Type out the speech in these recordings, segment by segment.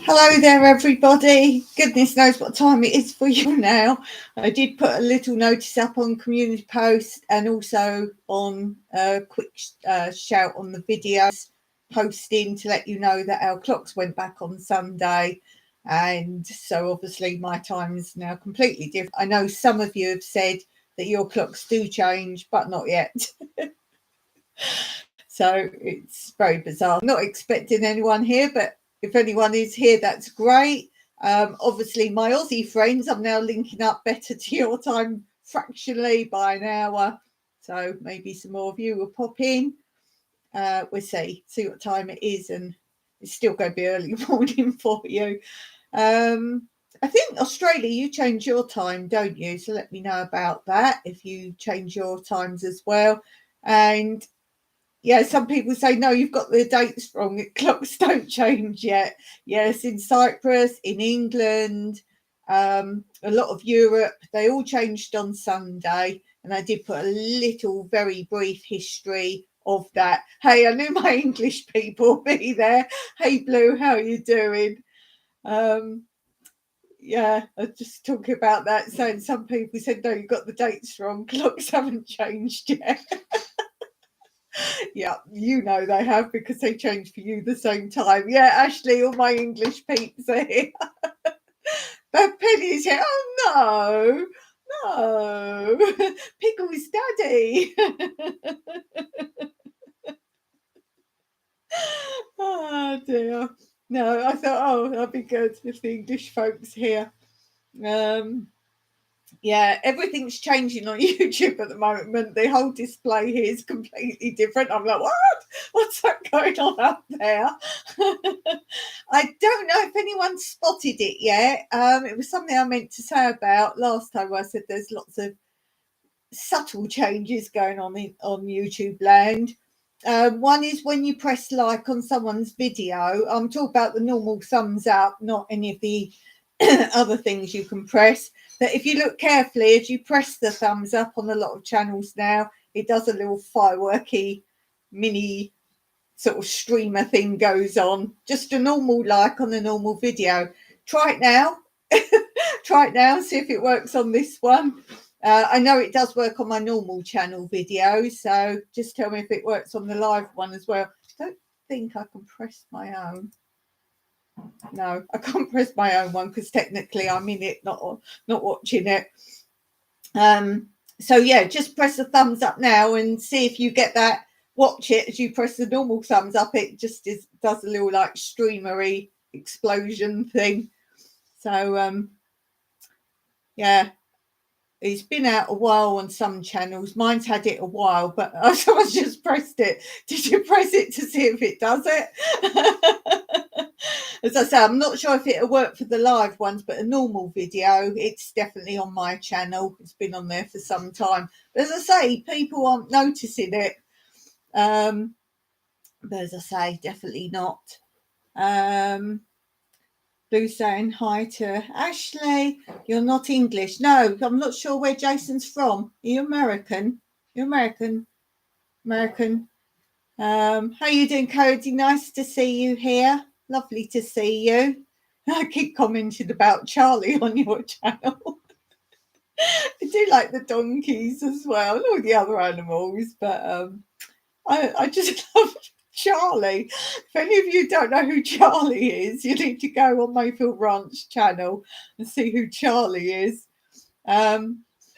Hello there, everybody. Goodness knows what time it is for you now. I did put a little notice up on community post and also on a quick shout on the videos posting to let you know that our clocks went back on Sunday. And so obviously my time is now completely different. I know some of you have said that your clocks do change, but not yet. So it's very bizarre. Not expecting anyone here, but if anyone is here, that's great. Obviously, my Aussie friends, I'm now linking up better to your time fractionally by an hour. So maybe some more of you will pop in. We'll see what time it is, and it's still going to be early morning for you. I think Australia, you change your time, don't you? So let me know about that if you change your times as well. And yeah, some people say, no, you've got the dates wrong. The clocks don't change yet. Yes, in Cyprus, in England, a lot of Europe, they all changed on Sunday. And I did put a little, very brief history of that. Hey, I knew my English people be there. Hey, Blue, how are you doing? Yeah, I was just talking about that, saying some people said, no, you got the dates wrong. Clocks haven't changed yet. Yeah, you know they have because they changed for you the same time. Yeah, Ashley, all my English peeps are here. But Penny's here. Oh no, Pickles Daddy. Oh dear. No, I thought, oh, that'd be good if the English folks here. Yeah, everything's changing on YouTube at the moment. The whole display here is completely different. I'm like, what? What's that going on up there? I don't know if anyone spotted it yet. It was something I meant to say about last time. I said there's lots of subtle changes going on on YouTube land. One is when you press like on someone's video. I'm talking about the normal thumbs up, not any of the other things you can press. That if you look carefully, as you press the thumbs up on a lot of channels now, it does a little fireworky mini sort of streamer thing goes on. Just a normal like on a normal video. Try it now. Try it now, see if it works on this one. I know it does work on my normal channel video, so just tell me if it works on the live one as well. I don't think I can press my own. No, I can't press my own one because technically I'm in it, not watching it. So yeah, just press the thumbs up now and see if you get that. Watch it as you press the normal thumbs up. It just does a little like streamery explosion thing. So yeah, it's been out a while on some channels. Mine's had it a while, but someone's just pressed it. Did you press it to see if it does it? As I say, I'm not sure if it'll work for the live ones, but a normal video, it's definitely on my channel. It's been on there for some time. But as I say, people aren't noticing it. But as I say, definitely not. Blue saying hi to Ashley. You're not English. No, I'm not sure where Jason's from. Are you American? You're American. American. How are you doing, Cody? Nice to see you here. Lovely to see you. I keep commenting about Charlie on your channel. I do like the donkeys as well, and all the other animals, but I just love Charlie. If any of you don't know who Charlie is, you need to go on Mayfield Ranch channel and see who Charlie is.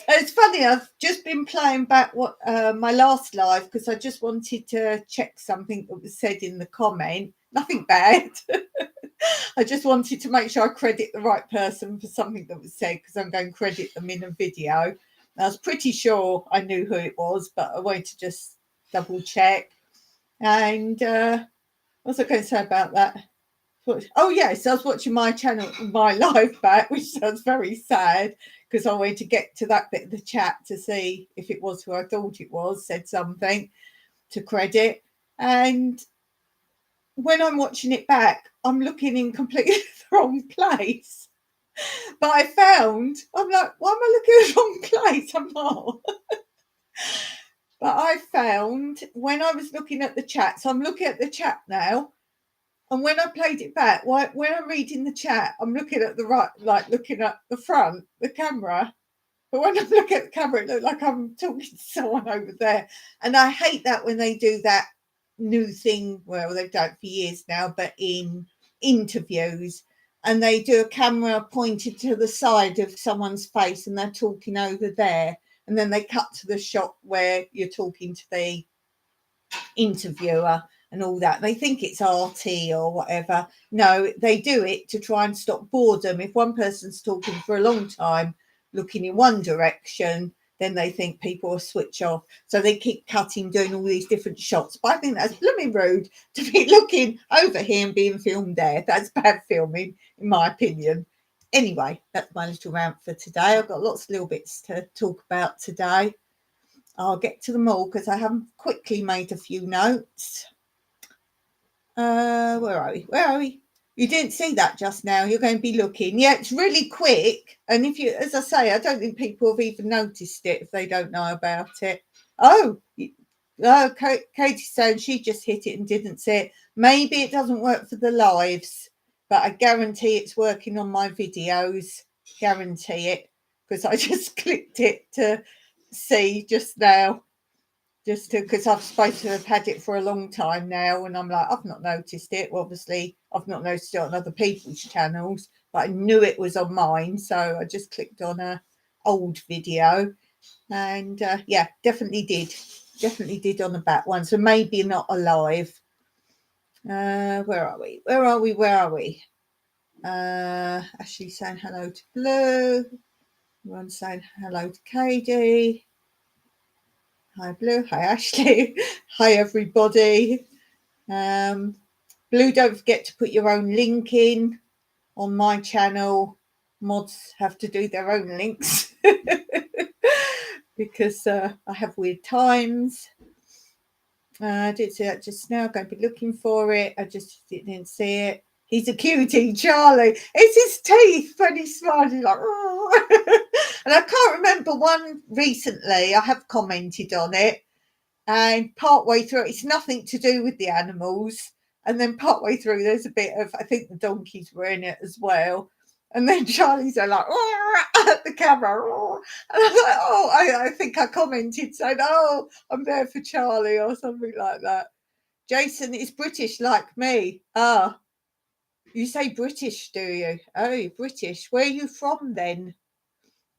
It's funny, I've just been playing back what my last live because I just wanted to check something that was said in the comment. Nothing bad. I just wanted to make sure I credit the right person for something that was said because I'm going to credit them in a video. I was pretty sure I knew who it was, but I wanted to just double check. And what was I going to say about that? Oh yes, I was watching my channel, my live back, which sounds very sad because I wanted to get to that bit of the chat to see if it was who I thought it was, said something to credit. And when I'm watching it back, I'm looking in completely the wrong place. But I'm like, why am I looking at the wrong place? I'm not. But I found when I was looking at the chat, so I'm looking at the chat now, And when I played it back, when I'm reading the chat, I'm looking at the right, like looking at the front, the camera. But when I look at the camera, it looks like I'm talking to someone over there. And I hate that when they do that new thing. Well, they've done it for years now, but in interviews, and they do a camera pointed to the side of someone's face and they're talking over there. And then they cut to the shot where you're talking to the interviewer and all that. They think it's arty or whatever. No, they do it to try and stop boredom. If one person's talking for a long time, looking in one direction, then they think people will switch off. So they keep cutting, doing all these different shots. But I think that's blooming rude to be looking over here and being filmed there. That's bad filming, in my opinion. Anyway, that's my little rant for today. I've got lots of little bits to talk about today. I'll get to them all because I haven't quickly made a few notes. Where are we? Where are we? You didn't see that just now. You're going to be looking. Yeah, it's really quick. And if you, as I say, I don't think people have even noticed it if they don't know about it. Oh, Katie's saying she just hit it and didn't see it. Maybe it doesn't work for the lives, but I guarantee it's working on my videos. Guarantee it, because I just clicked it to see just now, just to, because I'm supposed to have had it for a long time now, and I'm like, I've not noticed it. Well, obviously I've not noticed it on other people's channels, but I knew it was on mine, so I just clicked on a old video, and yeah, definitely did on the back one. So maybe not alive. Where are we? Ashley saying hello to Blue. Everyone saying hello to Katie. Hi, Blue. Hi, Ashley. Hi, everybody. Blue, don't forget to put your own link in on my channel. Mods have to do their own links because I have weird times. I did see that just now. I'm going to be looking for it. I just didn't see it. He's a cutie, Charlie. It's his teeth when he's smiling, like, oh. And I can't remember one recently. I have commented on it. And partway through, it's nothing to do with the animals. And then partway through, there's a bit of, I think the donkeys were in it as well. And then Charlie's like, oh, at the camera. Oh. And I was like, oh, I think I commented saying, oh, I'm there for Charlie or something like that. Jason is British like me. Ah, you say British, do you? Oh, you're British. Where are you from then?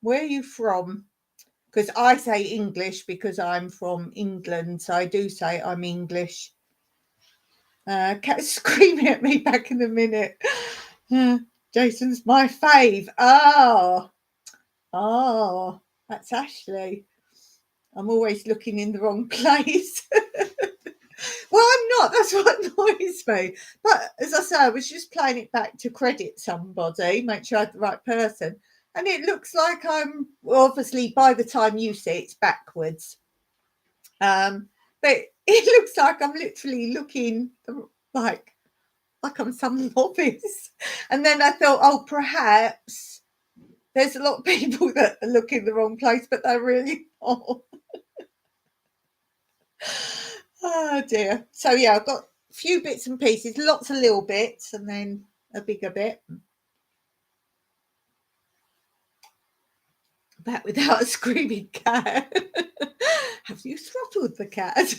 Where are you from? Because I say English because I'm from England, so I do say I'm English. Cat's screaming at me back in a minute. Jason's my fave. Oh, that's Ashley. I'm always looking in the wrong place. Well, I'm not. That's what annoys me. But as I say, I was just playing it back to credit somebody, make sure I had the right person. And it looks like I'm, well, obviously, by the time you see it, it's backwards. But it looks like I'm literally looking like I'm some novice. And then I thought, oh, perhaps there's a lot of people that are looking the wrong place, but they're really not. Oh dear. So yeah, I've got a few bits and pieces, lots of little bits, and then a bigger bit. Back without a screaming cat. Have you throttled the cat?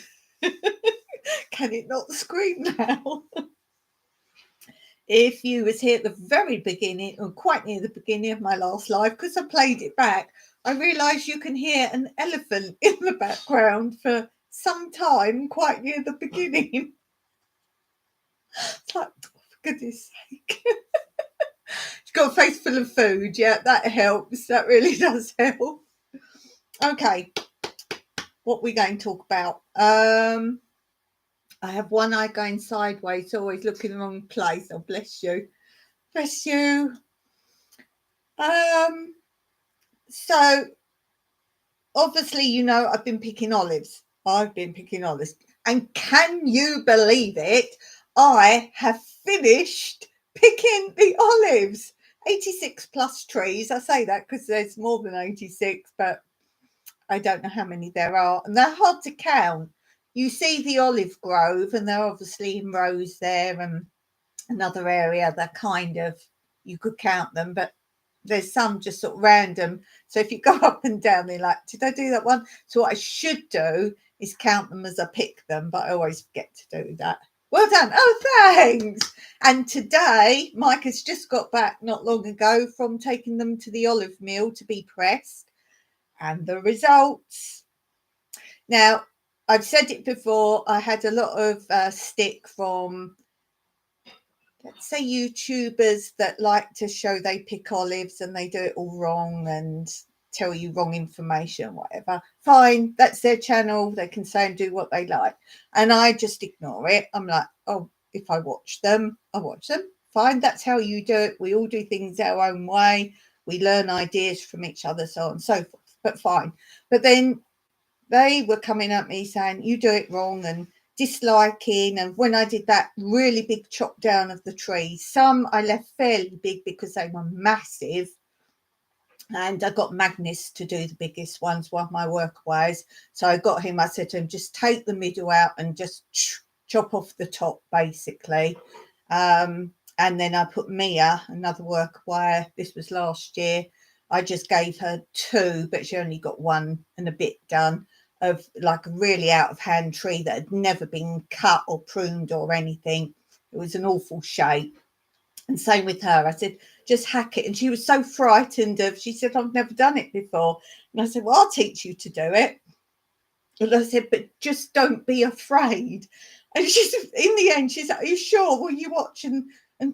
Can it not scream now? If you was here at the very beginning, or quite near the beginning of my last live, because I played it back, I realised you can hear an elephant in the background for some time, quite near the beginning. It's like, oh, for goodness sake. She's got a face full of food. Yeah, that helps. That really does help. Okay, what we going to talk about? I have one eye going sideways, always looking in the wrong place. Oh, bless you. Bless you. So obviously, you know, I've been picking olives. And can you believe it? I have finished picking the olives. 86 plus trees. I say that because there's more than 86, but I don't know how many there are. And they're hard to count. You see the olive grove, and they're obviously in rows there. And another area that kind of, you could count them, but there's some just sort of random. So if you go up and down, they're like, did I do that one? So what I should do is count them as I pick them, but I always forget to do that. Well done. Oh, thanks. And today, Mike has just got back not long ago from taking them to the olive mill to be pressed. And the results. Now, I've said it before, I had a lot of stick from, let's say, YouTubers that like to show they pick olives and they do it all wrong and tell you wrong information, whatever. Fine, that's their channel. They can say and do what they like. And I just ignore it. I'm like, oh, if I watch them, I watch them. Fine, that's how you do it. We all do things our own way. We learn ideas from each other, so on and so forth. But fine. But then they were coming at me saying, you do it wrong, and disliking. And when I did that really big chop down of the trees, some I left fairly big because they were massive. And I got Magnus to do the biggest ones, one of my workaways. So I got him, I said to him, just take the middle out and just chop off the top, basically. And then I put Mia, another workaway, this was last year. I just gave her 2, but she only got 1 and a bit done, of like a really out of hand tree that had never been cut or pruned or anything. It was an awful shape. And same with her. I said, just hack it. And she was so frightened she said, I've never done it before. And I said, well, I'll teach you to do it. And I said, but just don't be afraid. And she's, in the end, she's like, are you sure? Will you watch and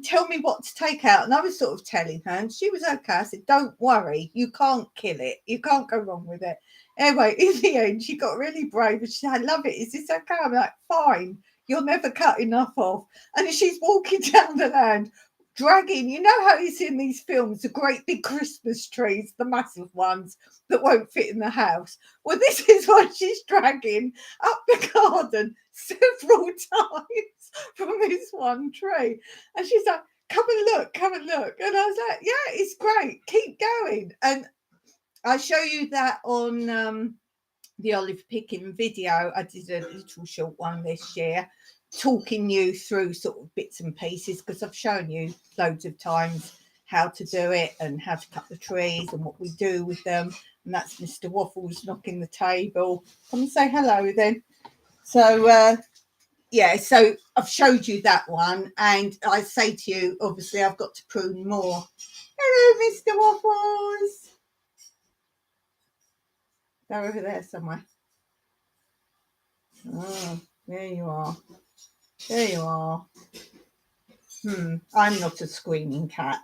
tell me what to take out? And I was sort of telling her, and she was okay. I said, don't worry. You can't kill it. You can't go wrong with it. Anyway, in the end, she got really brave and she said, I love it. Is this okay? I'm like, fine. You'll never cut enough off. And she's walking down the land, dragging, you know how you see in these films, the great big Christmas trees, the massive ones that won't fit in the house. Well, this is what she's dragging up the garden several times from this one tree. And she's like, come and look, come and look. And I was like, yeah, it's great. Keep going. And I show you that on the olive picking video. I did a little short one this year, talking you through sort of bits and pieces, because I've shown you loads of times how to do it and how to cut the trees and what we do with them. And that's Mr. Waffles knocking the table. Come and say hello then. So yeah, so I've showed you that one, and I say to you, obviously I've got to prune more. Hello, Mr. Waffles. They're over there somewhere. Oh, there you are. There you are. I'm not a screaming cat.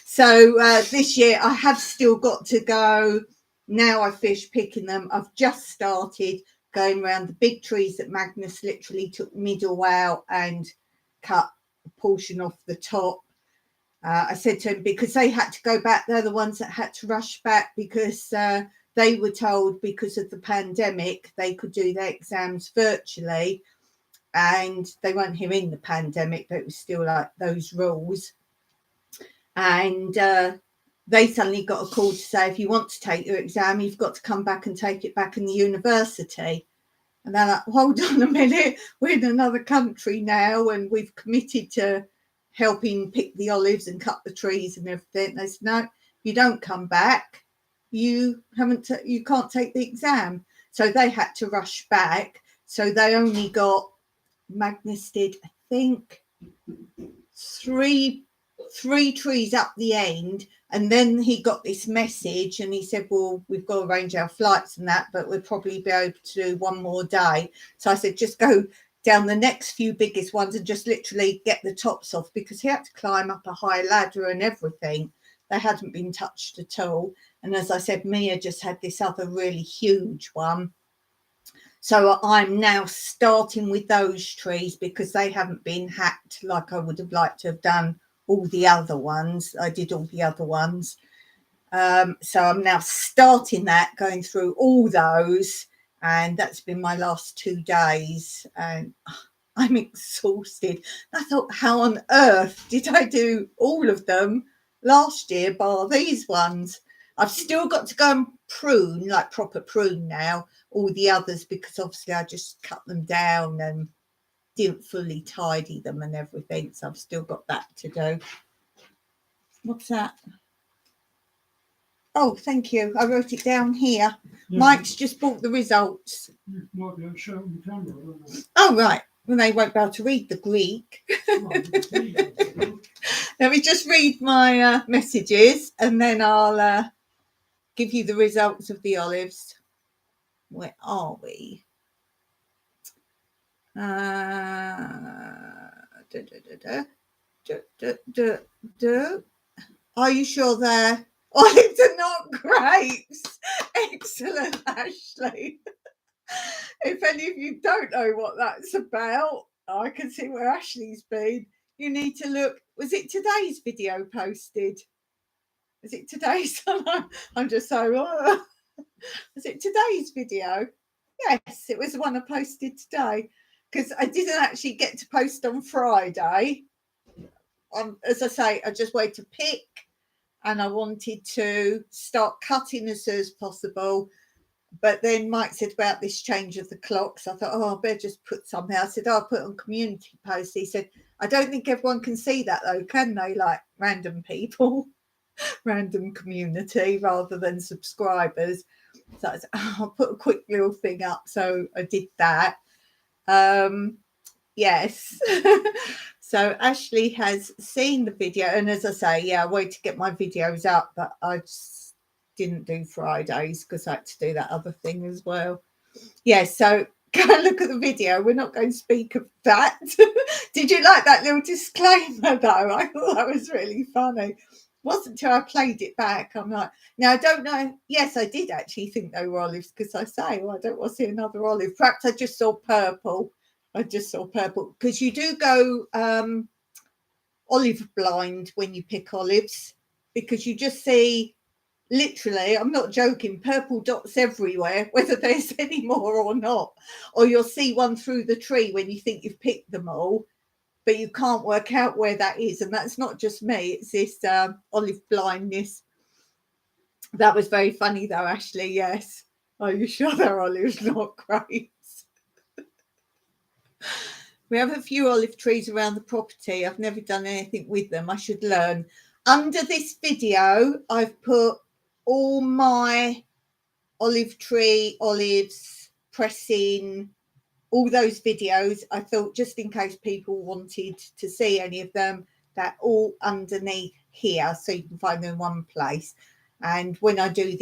So this year I have still got to go. Now I finished picking them. I've just started going around the big trees that Magnus literally took middle out and cut a portion off the top. I said to him, because they had to go back, they're the ones that had to rush back, because they were told because of the pandemic they could do their exams virtually, and they weren't here in the pandemic, but it was still like those rules. And they suddenly got a call to say, if you want to take your exam, you've got to come back and take it back in the university. And they're like, hold on a minute, we're in another country now and we've committed to helping pick the olives and cut the trees and everything. They said, no, if you don't come back, you can't take the exam. So they had to rush back. So they only got, Magnus did, I think, three trees up the end, and then he got this message and he said, well, we've got to arrange our flights and that, but we'll probably be able to do one more day. So I said, just go down the next few biggest ones and just literally get the tops off, because he had to climb up a high ladder and everything. They hadn't been touched at all. And as I said, Mia just had this other really huge one. So I'm now starting with those trees because they haven't been hacked like I would have liked to have done all the other ones. I did all the other ones. So I'm now starting that, going through all those. And that's been my last 2 days. And I'm exhausted. I thought, how on earth did I do all of them last year, bar these ones? I've still got to go and prune, like proper prune now, all the others, because obviously I just cut them down and didn't fully tidy them and everything, so I've still got that to do. What's that? Oh, thank you. I wrote it down here. Yeah. Mike's just bought the results. You might be able to show on the camera, won't they? Oh, right. Well, they won't be able to read the Greek. Let me just read my messages, and then I'll give you the results of the olives. Where are we? Are you sure they're olives are not grapes? Excellent, Ashley. If any of you don't know what that's about, I can see where Ashley's been. You need to look. Was it today's video posted? Is it today's? I'm just so. Was it today's video? Yes, it was the one I posted today, because I didn't actually get to post on Friday. As I say, I just wanted to pick, and I wanted to start cutting as soon as possible. But then Mike said about this change of the clock, so I thought, oh, I better just put something. I said, I'll put on community posts. He said, I don't think everyone can see that though, can they? Like random people, random community rather than subscribers. So I said, oh, I'll put a quick little thing up. So I did that. Yes. So Ashley has seen the video, and as I say, yeah, I wait to get my videos up, but I just didn't do Fridays because I had to do that other thing as well. Yeah, so go and look at the video. We're not going to speak of that. Did you like that little disclaimer though? I thought that was really funny. Wasn't until I played it back. I'm like, now I don't know. Yes, I did actually think they were olives, because I say, well, I don't want to see another olive. Perhaps I just saw purple. Because you do go olive blind when you pick olives, because you just see, literally, I'm not joking, purple dots everywhere, whether there's any more or not. Or you'll see one through the tree when you think you've picked them all, but you can't work out where that is. And that's not just me, it's this olive blindness. That was very funny though, Ashley. Yes. Are you sure they're olives, not grapes? We have a few olive trees around the property. I've never done anything with them. I should learn. Under this video, I've put all my olive tree, olives, pressing, all those videos. I thought just in case people wanted to see any of them, they're all underneath here, so you can find them in one place. And when I do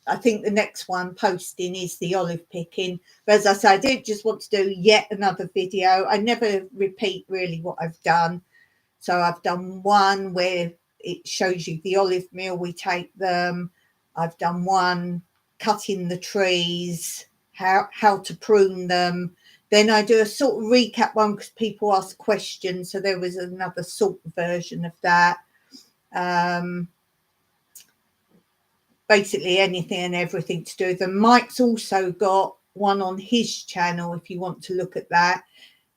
I think the next one posting is the olive picking. But as I say, I didn't just want to do yet another video. I never repeat really what I've done. So I've done one where it shows you the olive meal we take them. I've done one cutting the trees, how to prune them. Then I do a sort of recap one because people ask questions. So there was another sort of version of that. Basically anything and everything to do with them. Mike's also got one on his channel if you want to look at that.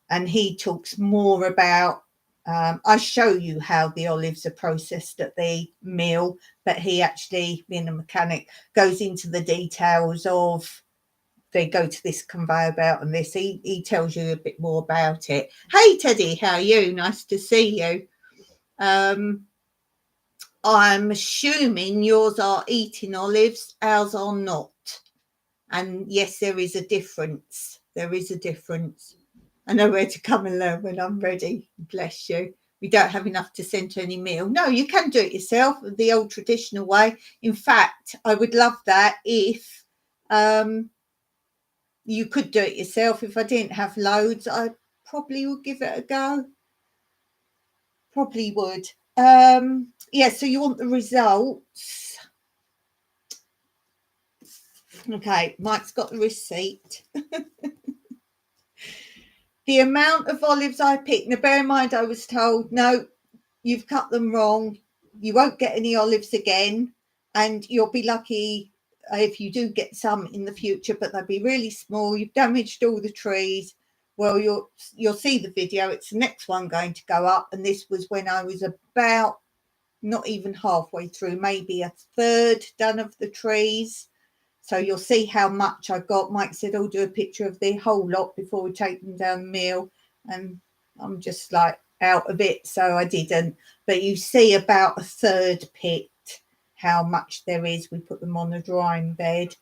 And he talks more about, I show you how the olives are processed at the mill, but he actually, being a mechanic, goes into the details of, they go to this conveyor belt and this. He tells you a bit more about it. Hey, Teddy, how are you? Nice to see you. I'm assuming yours are eating olives, ours are not. And yes, there is a difference. There is a difference. I know where to come and learn when I'm ready. Bless you. We don't have enough to send to any meal. No, you can do it yourself the old traditional way. In fact, I would love that if you could do it yourself. If I didn't have loads, I probably would give it a go. Probably would. Yeah, so you want the results. Okay, Mike's got the receipt. The amount of olives I picked. Now, bear in mind, I was told, no, you've cut them wrong. You won't get any olives again. And you'll be lucky if you do get some in the future, but they'll be really small. You've damaged all the trees. Well, you'll see the video. It's the next one going to go up. And this was when I was about not even halfway through, maybe a third done of the trees. So you'll see how much I got. Mike said, I'll do a picture of the whole lot before we take them down the mill. and I'm just like out of it, so I didn't. But you see about a third picked how much there is. We put them on a drying bed,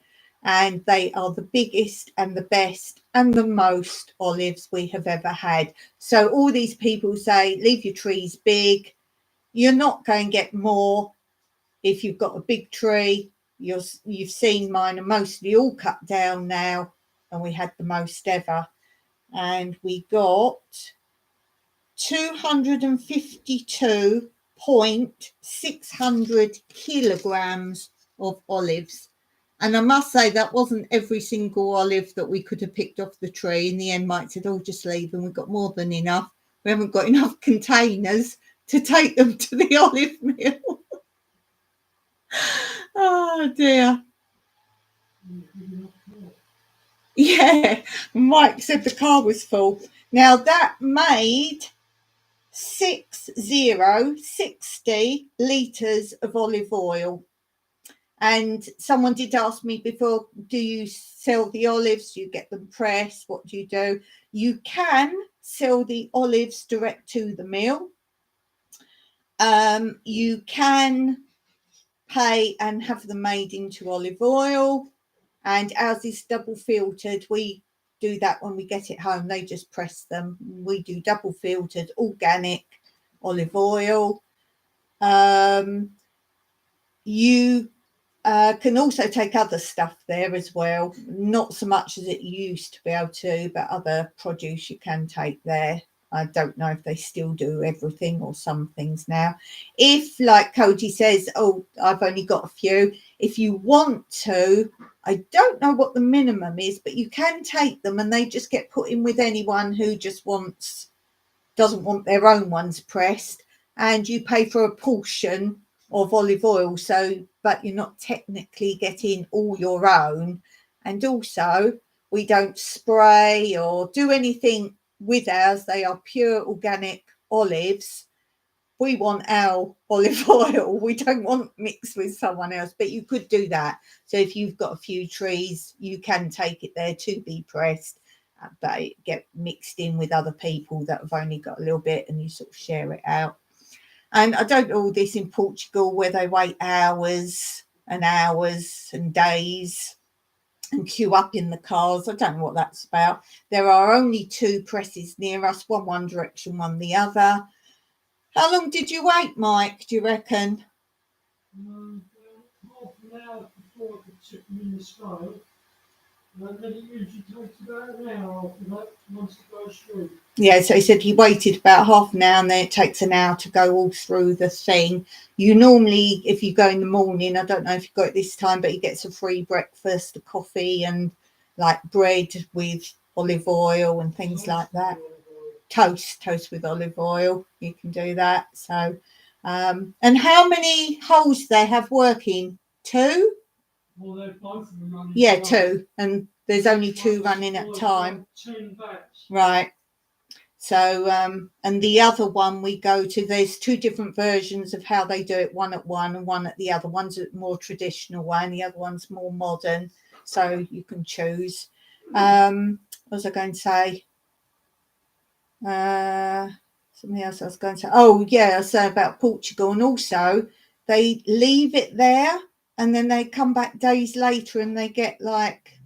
and they are the biggest and the best and the most olives we have ever had. So all these people say leave your trees big. You're not going to get more if you've got a big tree. You've seen mine are mostly all cut down now, and we had the most ever, and we got 252.600 kilograms of olives. And I must say that wasn't every single olive that we could have picked off the tree. In the end, Mike said, oh, just leave them. We've got more than enough. We haven't got enough containers to take them to the olive mill. Oh, dear. Yeah, Mike said the car was full. Now, that made 60 litres of olive oil. And someone did ask me before, do you sell the olives? Do you get them pressed? What do you do? You can sell the olives direct to the mill. You can pay and have them made into olive oil. And ours is double filtered. We do that when we get it home. They just press them. We do double filtered organic olive oil. You can also take other stuff there as well, not so much as it used to be able to, but other produce you can take there. I don't know if they still do everything or some things now. If, like Cody says, oh, I've only got a few, if you want to, I don't know what the minimum is, but you can take them and they just get put in with anyone who just doesn't want their own ones pressed, and you pay for a portion of olive oil. So, but you're not technically getting all your own. And also, we don't spray or do anything with ours. They are pure organic olives. We want our olive oil. We don't want mixed with someone else, but you could do that. So if you've got a few trees, you can take it there to be pressed, but it get mixed in with other people that have only got a little bit, and you sort of share it out. And I don't know all this in Portugal where they wait hours and hours and days and queue up in the cars. I don't know what that's about. There are only 2 presses near us, one direction, one the other. How long did you wait, Mike, do you reckon? Half an hour before I could tip them in the scale. And then it usually takes about an hour after that once it goes through. Yeah, so he said he waited about half an hour, and then it takes an hour to go all through the thing. You normally, if you go in the morning, I don't know if you got it this time, but he gets a free breakfast, a coffee and like bread with olive oil and things like that. Toast with olive oil. You can do that. So, and how many holes they have working? 2? Well, they're both of them running. Yeah, 2. And there's only 2 running at a time. 10 bats. Right. So, and the other one we go to, there's 2 different versions of how they do it, one at one and one at the other. One's a more traditional way and the other one's more modern. So you can choose. What was I going to say? Something else I was going to say. Oh, yeah, I was saying about Portugal. And also, they leave it there and then they come back days later and they get like,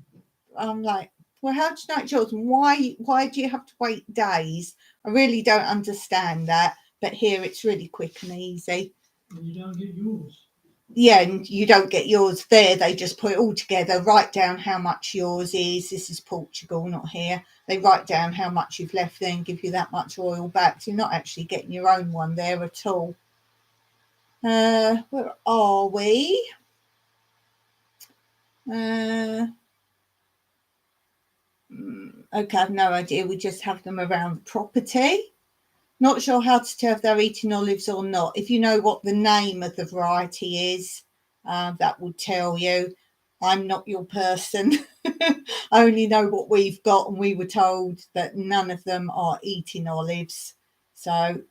I'm like, well, how do you know it's yours? And why do you have to wait days? I really don't understand that. But here it's really quick and easy. And you don't get yours. Yeah, and you don't get yours there. They just put it all together, write down how much yours is. This is Portugal, not here. They write down how much you've left there and give you that much oil back. So you're not actually getting your own one there at all. Where are we? Okay, I've no idea. We just have them around the property. Not sure how to tell if they're eating olives or not. If you know what the name of the variety is, that would tell you. I'm not your person. I only know what we've got, and we were told that none of them are eating olives. So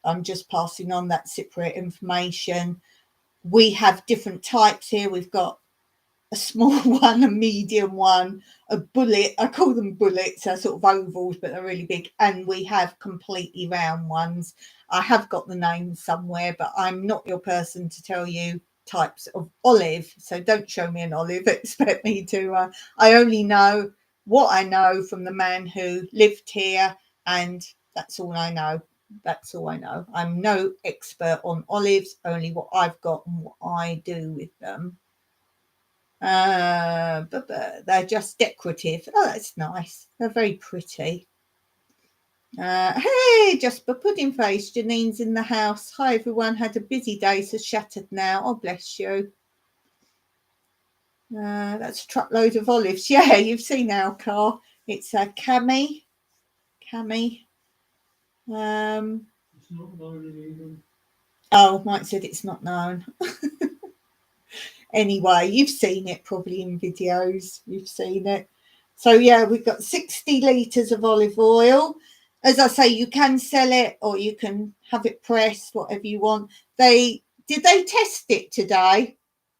I'm just passing on that Cypriot information. We have different types here. We've got a small one, a medium one, a bullet. I call them bullets. They're sort of ovals, but they're really big. And we have completely round ones. I have got the name somewhere, but I'm not your person to tell you types of olive. So don't show me an olive. Expect me to. I only know what I know from the man who lived here, and that's all I know. That's all I know. I'm no expert on olives, only what I've got and what I do with them. But they're just decorative. Oh, that's nice. They're very pretty. Hey, Jasper Pudding Face. Janine's in the house. Hi, everyone. Had a busy day, so shattered now. Oh, bless you. That's a truckload of olives. Yeah, you've seen our car. It's a Cami. It's not known in England. Oh, Mike said it's not known. Anyway, you've seen it probably in videos. You've seen it. So yeah, we've got 60 litres of olive oil. As I say, you can sell it or you can have it pressed, whatever you want. Did they test it today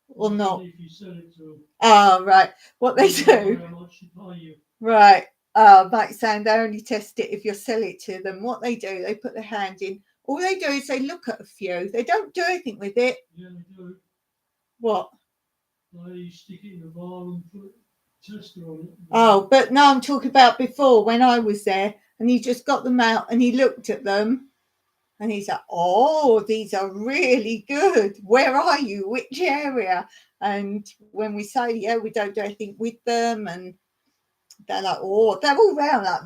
or not? If you sell it to them. Oh, right. What they do. How much they pay you. Right. Might sound they only test it if you sell it to them. What they do, they put their hand in. All they do is they look at a few. They don't do anything with it. Yeah, they do. What? They stick it in a vial and put a tester on it. Oh, but no, I'm talking about before when I was there and he just got them out and he looked at them and he's like, oh, these are really good. Where are you? Which area? And when we say, yeah, we don't do anything with them, and they're like, oh, they're all round like,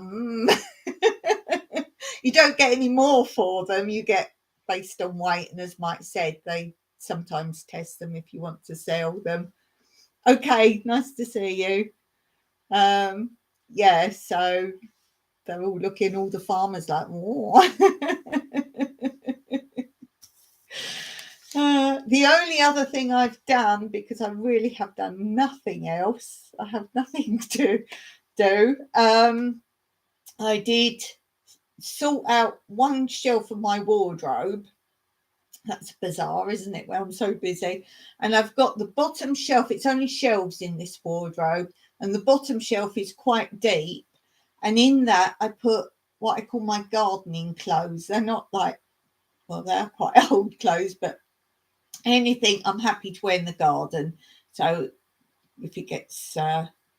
You don't get any more for them. You get based on weight. And as Mike said, they sometimes test them if you want to sell them. Okay, nice to see you. Yeah, so they're all looking, all the farmers like, oh. The only other thing I've done, because I really have done nothing else, I have nothing to do. I did sort out one shelf of my wardrobe. That's bizarre, isn't it? Well, I'm so busy. And I've got the bottom shelf. It's only shelves in this wardrobe. And the bottom shelf is quite deep. And in that, I put what I call my gardening clothes. They're not like, well, they're quite old clothes, but anything I'm happy to wear in the garden. So if it gets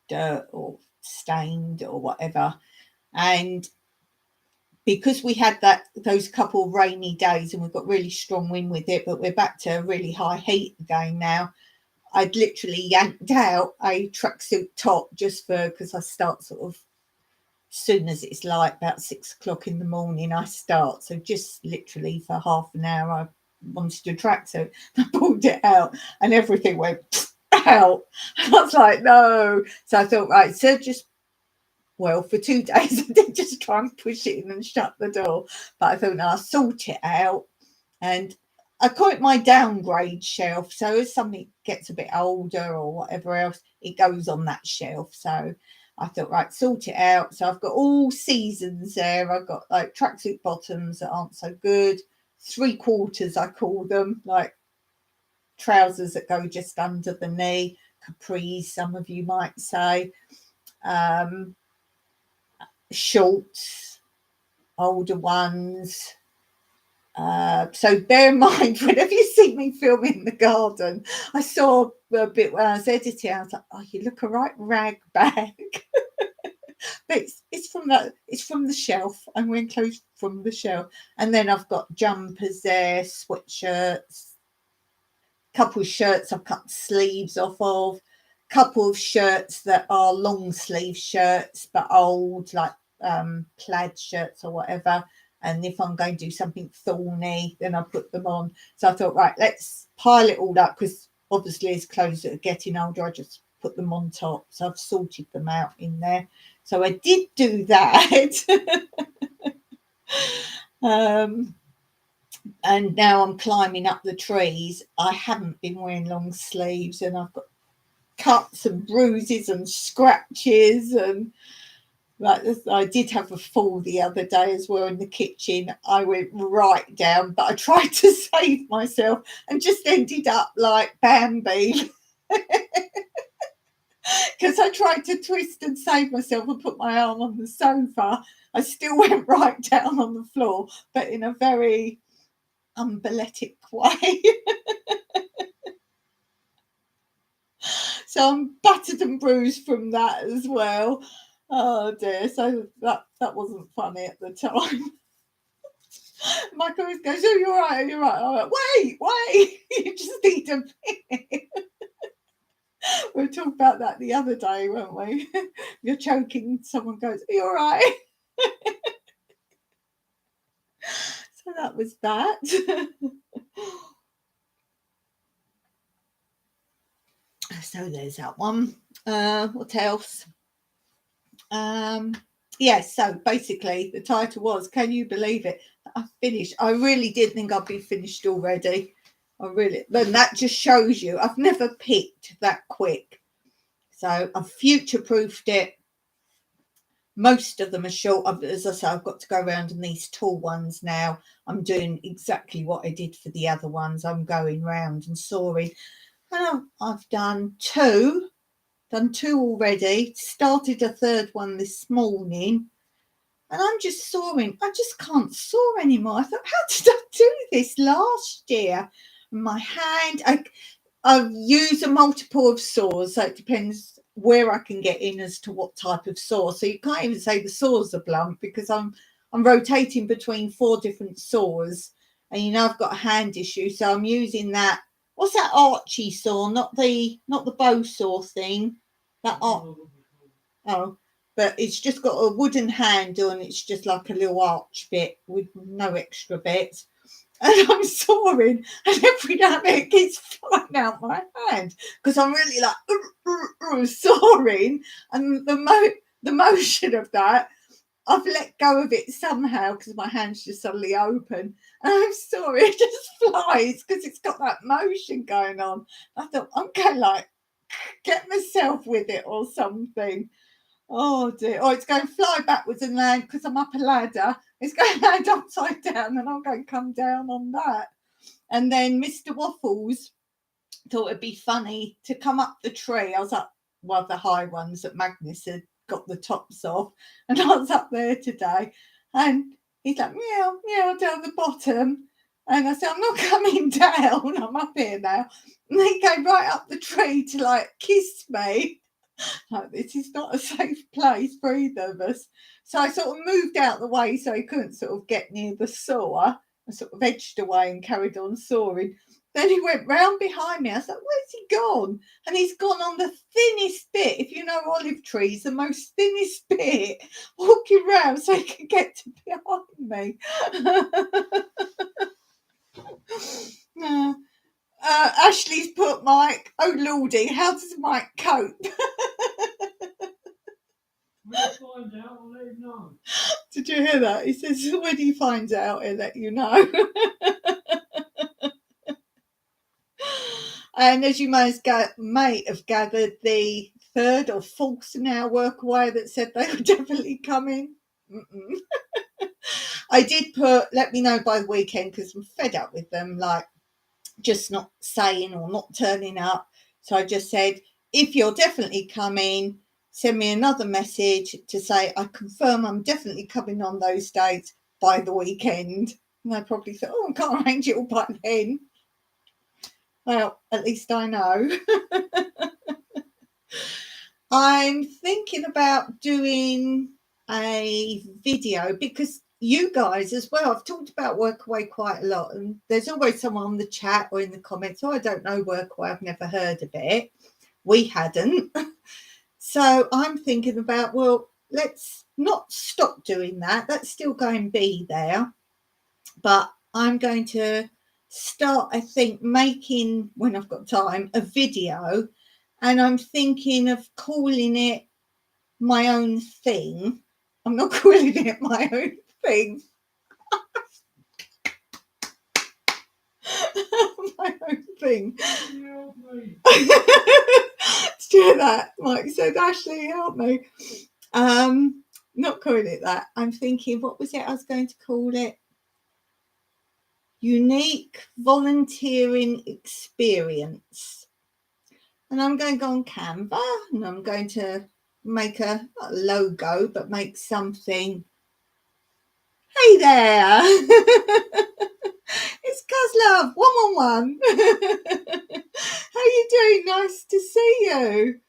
dirt or stained or whatever. And because we had those couple of rainy days and we've got really strong wind with it, but we're back to really high heat again now, I'd literally yanked out a tracksuit top just because I start sort of soon as it's light, about 6 o'clock in the morning, I start. So just literally for half an hour, I wanted a tracksuit. I pulled it out and everything went out. I was like, no. So I thought, right, so just, well, for 2 days, I did just try and push it in and shut the door. But I thought, no, I'll sort it out. And I call it my downgrade shelf. So as something gets a bit older or whatever else, it goes on that shelf. So I thought, right, sort it out. So I've got all seasons there. I've got like tracksuit bottoms that aren't so good, 3/4, I call them, like trousers that go just under the knee, capris, some of you might say, shorts, older ones. So bear in mind, whenever you see me film in the garden, I saw a bit when I was editing, I was like, oh, you look a right rag bag. But it's from the shelf. I'm wearing clothes from the shelf. And then I've got jumpers there, sweatshirts, couple of shirts I've cut sleeves off of, couple of shirts that are long sleeve shirts but old, like plaid shirts or whatever. And if I'm going to do something thorny, then I put them on. So I thought, right, let's pile it all up, because obviously as clothes that are getting older, I just put them on top. So I've sorted them out in there. So I did do that. And now I'm climbing up the trees. I haven't been wearing long sleeves and I've got cuts and bruises and scratches, and like I did have a fall the other day as well in the kitchen. I went right down, but I tried to save myself and just ended up like Bambi. because I tried to twist and save myself and put my arm on the sofa. I still went right down on the floor, but in a very unballetic way. So I'm battered and bruised from that as well. Oh dear. So that wasn't funny at the time. Mike always goes, "Oh, you're right, you're right." I'm like, wait, you just need a minute. We were talking about that the other day, weren't we? You're choking, someone goes, "Are you all right?" So that was that. So there's that one. What else? Yes, so basically the title was, can you believe it? I finished. I really did think I'd be finished already. Then that just shows you I've never picked that quick. So I've future-proofed it. Most of them are short. As I say, I've got to go around in these tall ones now. I'm doing exactly what I did for the other ones. I'm going round and sawing. And I've done two already. Started a third one this morning. And I'm just sawing. I just can't saw anymore. I thought, how did I do this last year? My hand, I use a multiple of saws, so it depends where I can get in as to what type of saw. So you can't even say the saws are blunt because I'm rotating between 4 different saws, and I've got a hand issue, so I'm using that. What's that Archie saw? Not the bow saw thing. But it's just got a wooden handle and it's just like a little arch bit with no extra bits. And I'm sawing, and every now and then it keeps flying out my hand because I'm really like sawing, and the motion of that, I've let go of it somehow because my hand's just suddenly open, and I'm sawing, it just flies because it's got that motion going on. I thought, I'm going like get myself with it or something. Oh dear. Oh, it's going to fly backwards and land because I'm up a ladder. It's going to land upside down and I'm going to come down on that. And then Mr. Waffles thought it'd be funny to come up the tree. I was up one of the high ones that Magnus had got the tops off. And I was up there today. And he's like, meow, meow, down the bottom. And I said, I'm not coming down. I'm up here now. And he came right up the tree to like kiss me. Like, this is not a safe place for either of us. So I sort of moved out the way so he couldn't sort of get near the saw. I sort of edged away and carried on sawing. Then he went round behind me. I was like, where's he gone? And he's gone on the thinnest bit. If you know olive trees, the most thinnest bit, walking round so he can get to behind me. Ashley's put, Mike, oh lordy, how does Mike cope? When he finds out, I'll let him know. Did you hear that? He says, when he finds out, he'll let you know. And as you may have gathered, the third or fourth now workaway that said they were definitely coming. I did put, let me know by the weekend because I'm fed up with them, like just not saying or not turning up. So I just said, if you're definitely coming, send me another message to say I confirm I'm definitely coming on those dates by the weekend. And I probably thought, oh, I can't arrange it all by then. Well, at least I know. I'm thinking about doing a video because you guys as well, I've talked about Workaway quite a lot, and there's always someone on the chat or in the comments, oh, I don't know Workaway, I've never heard of it. We hadn't. So I'm thinking about, well, let's not stop doing that. That's still going to be there. But I'm going to start, I think, making, when I've got time, a video. And I'm thinking of calling it my own thing. I'm not calling it my own thing. My own thing. Help me. Did you hear that? Mike said, Ashley, help me. Not calling it that. I'm thinking, what was it I was going to call it? Unique volunteering experience. And I'm going to go on Canva and I'm going to make not a logo, but make something. Hey there. It's Cuz Love 111. How you doing? Nice to see you.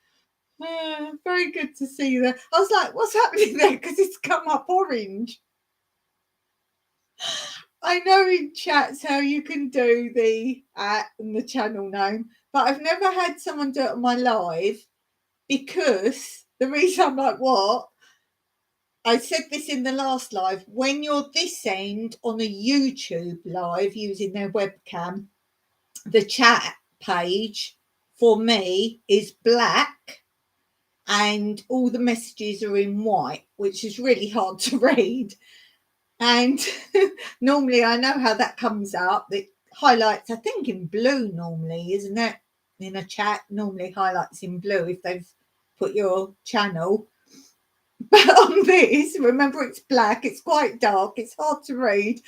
Very good to see you there. I was like, what's happening there? Because it's come up orange. I know in chats how you can do the and the channel name, but I've never had someone do it on my live, because the reason I'm like, what? I said this in the last live. When you're this end on a YouTube live using their webcam, the chat page for me is black and all the messages are in white, which is really hard to read. And normally I know how that comes up. It highlights, I think, in blue normally, isn't it? In a chat, normally highlights in blue if they've put your channel. But on this, remember, it's black, it's quite dark, it's hard to read,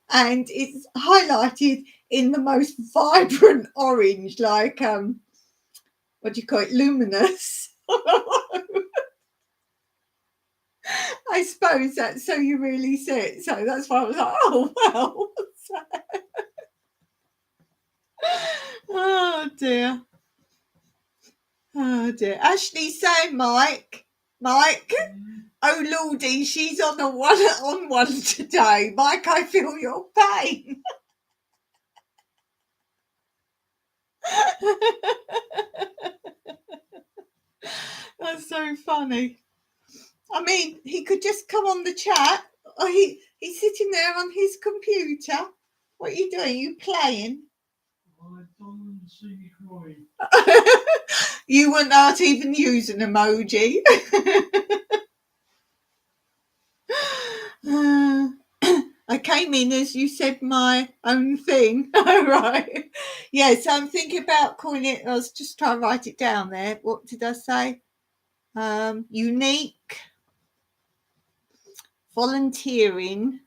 and it's highlighted in the most vibrant orange, like, what do you call it, luminous. I suppose that's so you really see it. So that's why I was like, oh, well. Oh, dear. Oh, dear. Ashley, say, Mike. Oh, Lordy, she's on one today. Mike, I feel your pain. That's so funny. I mean, he could just come on the chat. Or he's sitting there on his computer. What are you doing? Are you playing? I don't see you crying. You were not even use an emoji. I came in as you said my own thing. Right. Yeah, so I'm thinking about calling it, I was just trying to write it down there. What did I say? Unique volunteering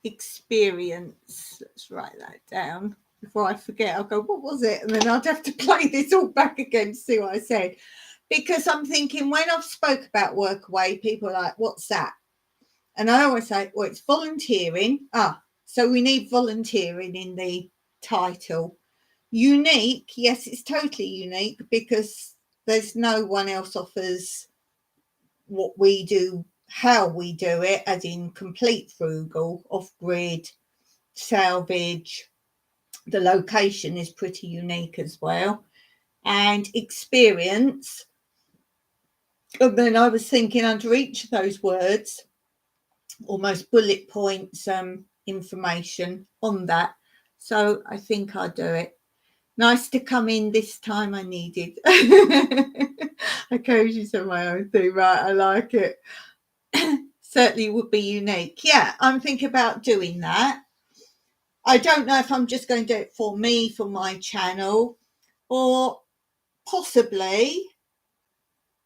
experience. Let's write that down before I forget. I'll go, what was it? And then I'd have to play this all back again to see what I said. Because I'm thinking, when I've spoke about Workaway, people are like, what's that? And I always say, well, it's volunteering. So we need volunteering in the title. Unique, yes, it's totally unique, because there's no one else offers what we do, how we do it, as in complete frugal, off-grid, salvage. The location is pretty unique as well. And experience. And then I was thinking, under each of those words, almost bullet points, information on that. So I think I'll do it. Nice to come in this time. I needed. I occasionally say my own thing, right? I like it. Certainly would be unique. Yeah, I'm thinking about doing that. I don't know if I'm just going to do it for me, for my channel, or possibly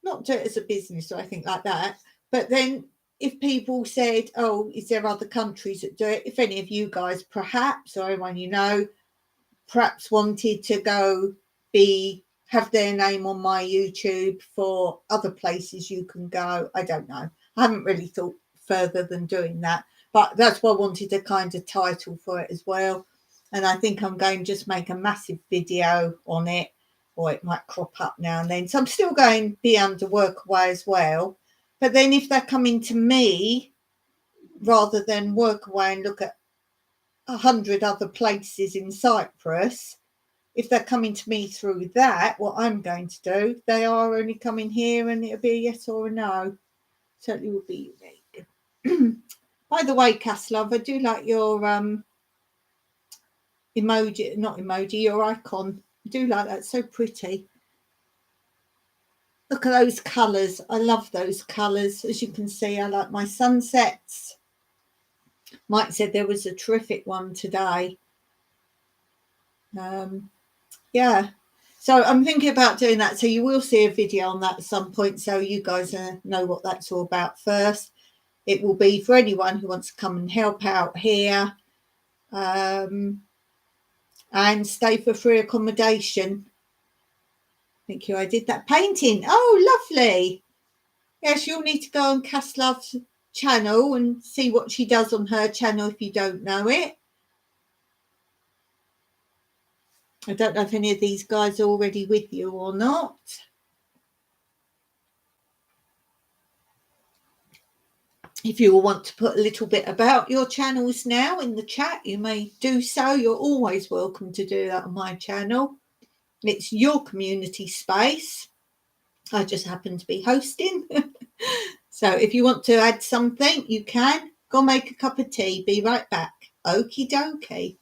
not do it as a business or anything like that. But then if people said, oh, is there other countries that do it? If any of you guys perhaps, or anyone you know, perhaps wanted to go have their name on my YouTube for other places you can go. I don't know. I haven't really thought further than doing that. But that's why I wanted a kind of title for it as well. And I think I'm going to just make a massive video on it, or it might crop up now and then. So I'm still going to be under Workaway as well. But then if they're coming to me, rather than Workaway and look at 100 other places in Cyprus, if they're coming to me through that, what I'm going to do, they are only coming here, and it'll be a yes or a no. Certainly will be unique. By the way, Caslov, I do like your emoji, your icon. I do like that. It's so pretty. Look at those colours. I love those colours. As you can see, I like my sunsets. Mike said there was a terrific one today. Yeah. So I'm thinking about doing that. So you will see a video on that at some point, so you guys know what that's all about first. It will be for anyone who wants to come and help out here. and stay for free accommodation. Thank you. I did that painting. Oh, lovely. Yes, you'll need to go on Caslove's channel and see what she does on her channel if you don't know it. I don't know if any of these guys are already with you or not. If you want to put a little bit about your channels now in the chat, you may do so. You're always welcome to do that on my channel. It's your community space. I just happen to be hosting. So if you want to add something, you can. Go make a cup of tea. Be right back. Okie dokie.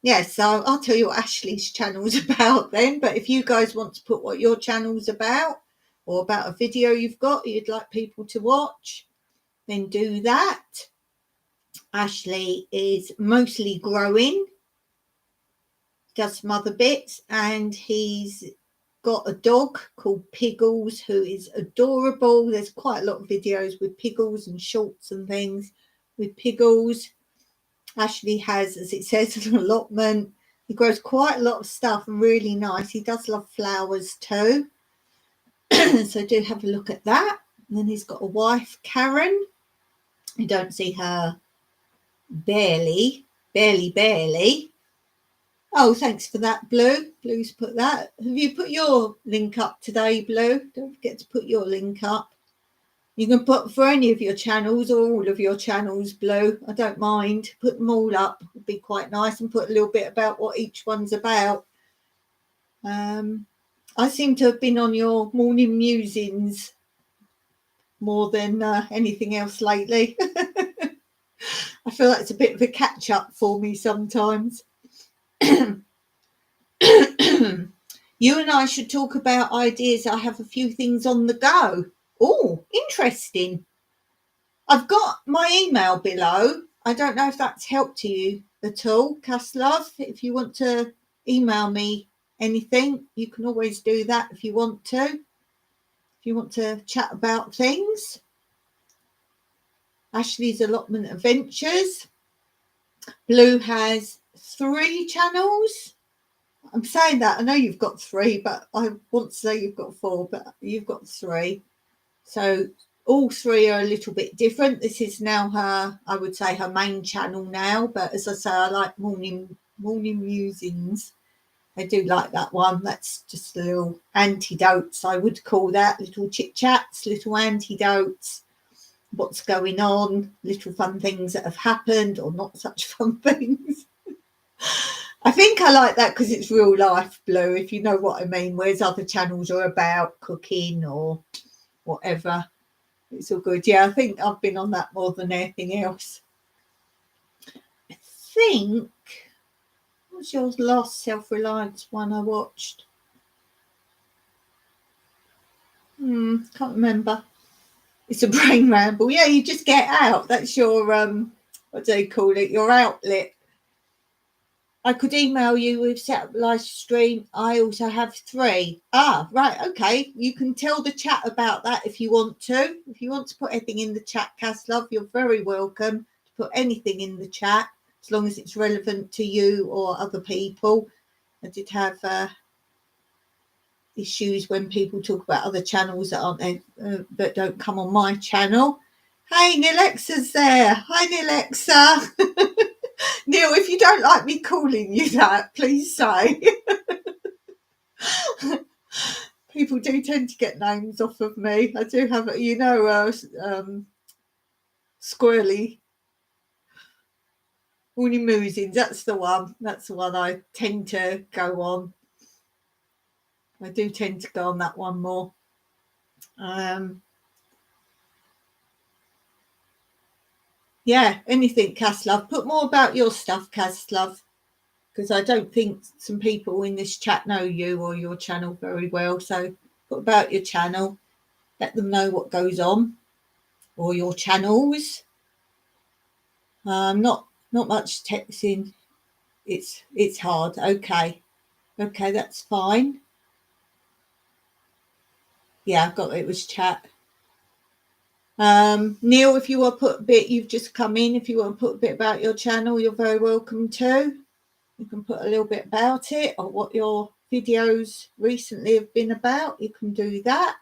Yes, so I'll tell you what Ashley's channel's about then. But if you guys want to put what your channel's about, or about a video you've got you'd like people to watch, then do that. Ashley is mostly growing, does some other bits, and he's got a dog called Piggles who is adorable. There's quite a lot of videos with Piggles and shorts and things with Piggles. Ashley has, as it says, an allotment. He grows quite a lot of stuff and really nice. He does love flowers too. So do have a look at that. And then he's got a wife, Karen. You don't see her barely. Oh, thanks for that, Blue. Blue's put that. Have you put your link up today, Blue? Don't forget to put your link up. You can put for any of your channels or all of your channels, Blue. I don't mind. Put them all up. It'd be quite nice, and put a little bit about what each one's about. I seem to have been on your morning musings more than anything else lately. I feel like it's a bit of a catch up for me sometimes. You and I should talk about ideas. I have a few things on the go. Oh, interesting. I've got my email below. I don't know if that's helped you at all, Caslove. If you want to email me anything, you can always do that if you want to. If you want to chat about things. Ashley's Allotment Adventures. Blue has 3 channels. I'm saying that. I know you've got 3, but I want to say you've got 4, but you've got 3. So all 3 are a little bit different. This is now her, I would say, her main channel now. But as I say, I like morning musings. I do like that one. That's just little antidotes, I would call that. Little chit chats, little antidotes. What's going on, little fun things that have happened, or not such fun things. I think I like that because it's real life, Blue, if you know what I mean, whereas other channels are about cooking or whatever. It's all good. Yeah, I think I've been on that more than anything else. I think, what was your last self-reliance one I watched? Can't remember. It's a brain ramble. Yeah, you just get out. That's your, what do they call it? Your outlet. I could email you with set up live stream. I also have 3. Ah, right. Okay. You can tell the chat about that if you want to. If you want to put anything in the chat, Caslove, you're very welcome to put anything in the chat as long as it's relevant to you or other people. I did have issues when people talk about other channels that aren't that don't come on my channel. Hey, Nilexa's there. Hi, Nilexa. Neil, if you don't like me calling you that, please say. People do tend to get names off of me. I do have, Squirrely. Morning Musings, that's the one. That's the one I tend to go on. I do tend to go on that one more. Yeah, anything, Caslove. Put more about your stuff, Caslove, because I don't think some people in this chat know you or your channel very well. So put about your channel. Let them know what goes on, or your channels. Not much texting. It's hard. Okay, that's fine. Yeah, I've got it. Was chat. Neil, if you want to put a bit, you've just come in. If you want to put a bit about your channel, you're very welcome to. You can put a little bit about it or what your videos recently have been about. You can do that.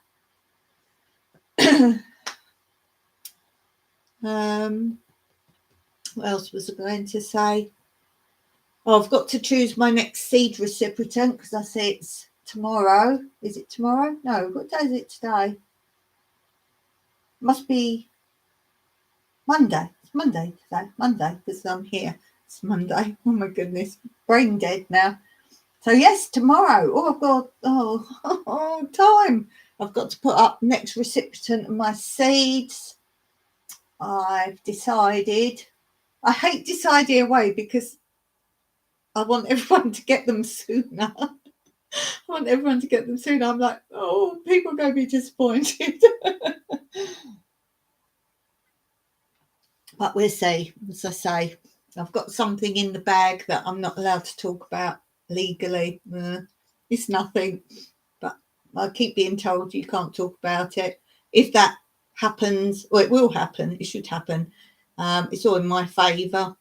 What else was I going to say? Oh, I've got to choose my next seed recipient because I say it's tomorrow. Is it tomorrow? No, what day is it today? Must be Monday. It's Monday today. Monday because I'm here. It's Monday. Oh my goodness. Brain dead now. So yes, tomorrow. Oh, I've got time. I've got to put up next recipient of my seeds. I've decided. I hate deciding away because I want everyone to get them sooner. I want everyone to get them sooner. I'm like, oh, people are going to be disappointed. But we'll see. As I say, I've got something in the bag that I'm not allowed to talk about legally. It's nothing. But I keep being told you can't talk about it. If that happens, or it will happen, it should happen. It's all in my favour.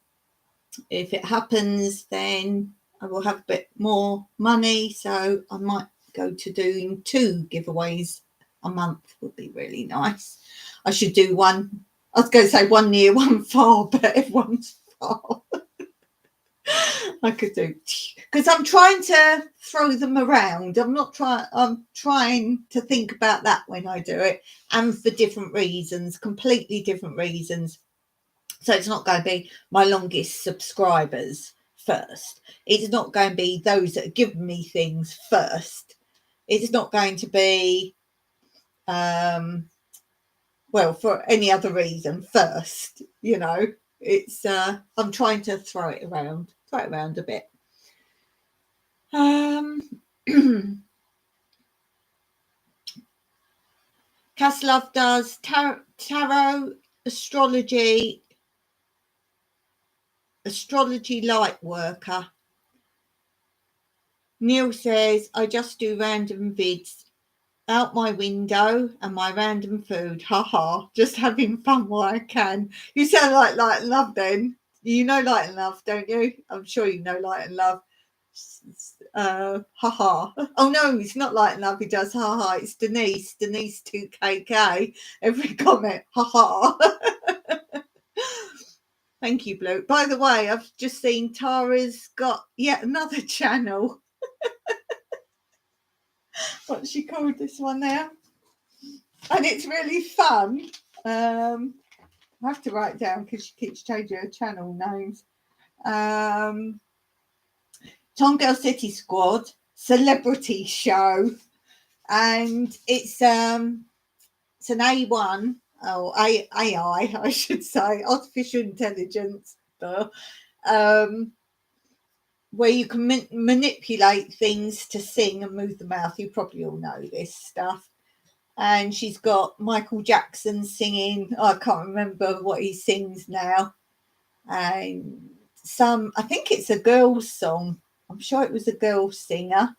If it happens, then I will have a bit more money. So I might go to doing 2 giveaways a month. Would be really nice. I should do one. I was going to say one near, one far, but everyone's far. I could do because I'm trying to throw them around. I'm trying to think about that when I do it, and for different reasons, completely different reasons. So it's not going to be my longest subscribers first. It's not going to be those that have given me things first. It's not going to be well, for any other reason first, it's I'm trying to throw it around a bit. Caslove does tarot, astrology light worker. Neil says I just do random vids out my window and my random food. Haha, just having fun while I can. You sound like Light and Love then. You know Light and Love, don't you? I'm sure you know Light and Love. Haha. Oh no, it's not Light and Love. He does haha. It's Denise 2KK. Every comment, haha. Thank you, Blue. By the way, I've just seen Tara's got yet another channel. What's she called this one now? And it's really fun. I have to write it down because she keeps changing her channel names. Tom Girl City Squad celebrity show, and it's an A1 or AI, I should say, artificial intelligence, where you can manipulate things to sing and move the mouth. You probably all know this stuff. And she's got Michael Jackson singing. I can't remember what he sings now. And I think it's a girl's song. I'm sure it was a girl singer,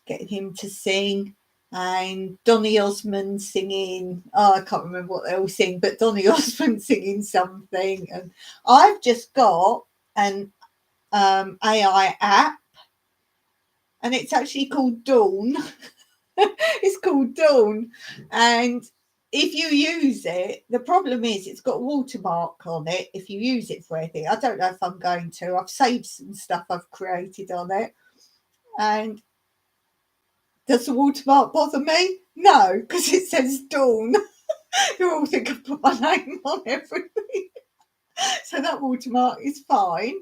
getting him to sing. And Donny Osmond singing. I can't remember what they all sing, but Donny Osmond singing something. And I've just got an AI app, and it's actually called Dawn. It's called Dawn, and if you use it, the problem is it's got a watermark on it if you use it for anything. I don't know if I'm going to. I've saved some stuff I've created on it, and does the watermark bother me? No, because it says Dawn. You all think I've put my name on everything. So that watermark is fine.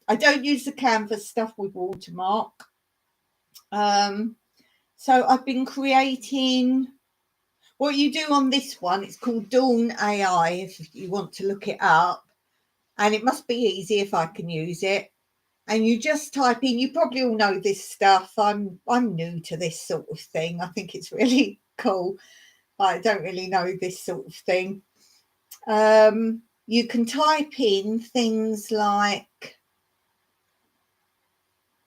I don't use the canvas stuff with watermark. So I've been creating what you do on this one. It's called Dawn AI if you want to look it up, and it must be easy if I can use it. And you just type in, you probably all know this stuff. I'm new to this sort of thing. I think it's really cool. I don't really know this sort of thing. You can type in things like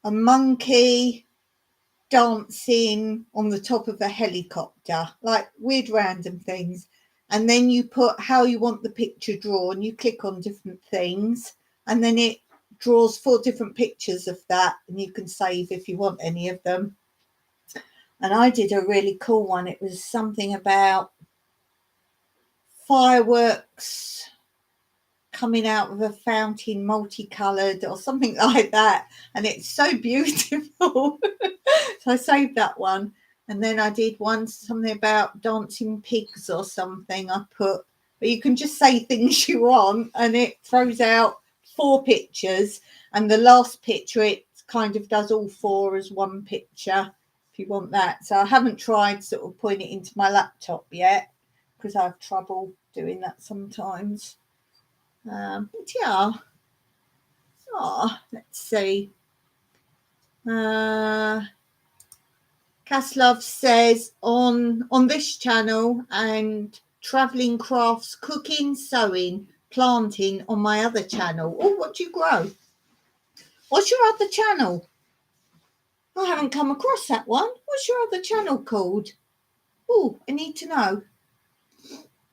a monkey dancing on the top of a helicopter, like weird random things, and then you put how you want the picture drawn. You click on different things, and then it draws 4 different pictures of that, and you can save if you want any of them. And I did a really cool one. It was something about fireworks coming out of a fountain, multicolored or something like that, and it's so beautiful. So I saved that one. And then I did one, something about dancing pigs or something I put, but you can just say things you want and it throws out 4 pictures, and the last picture it kind of does all 4 as one picture if you want that. So I haven't tried sort of putting it into my laptop yet because I have trouble doing that sometimes. But yeah. Let's see. Caslov says on this channel and traveling crafts, cooking, sewing, planting on my other channel. Oh, what do you grow? What's your other channel? I haven't come across that one. What's your other channel called? Oh, I need to know.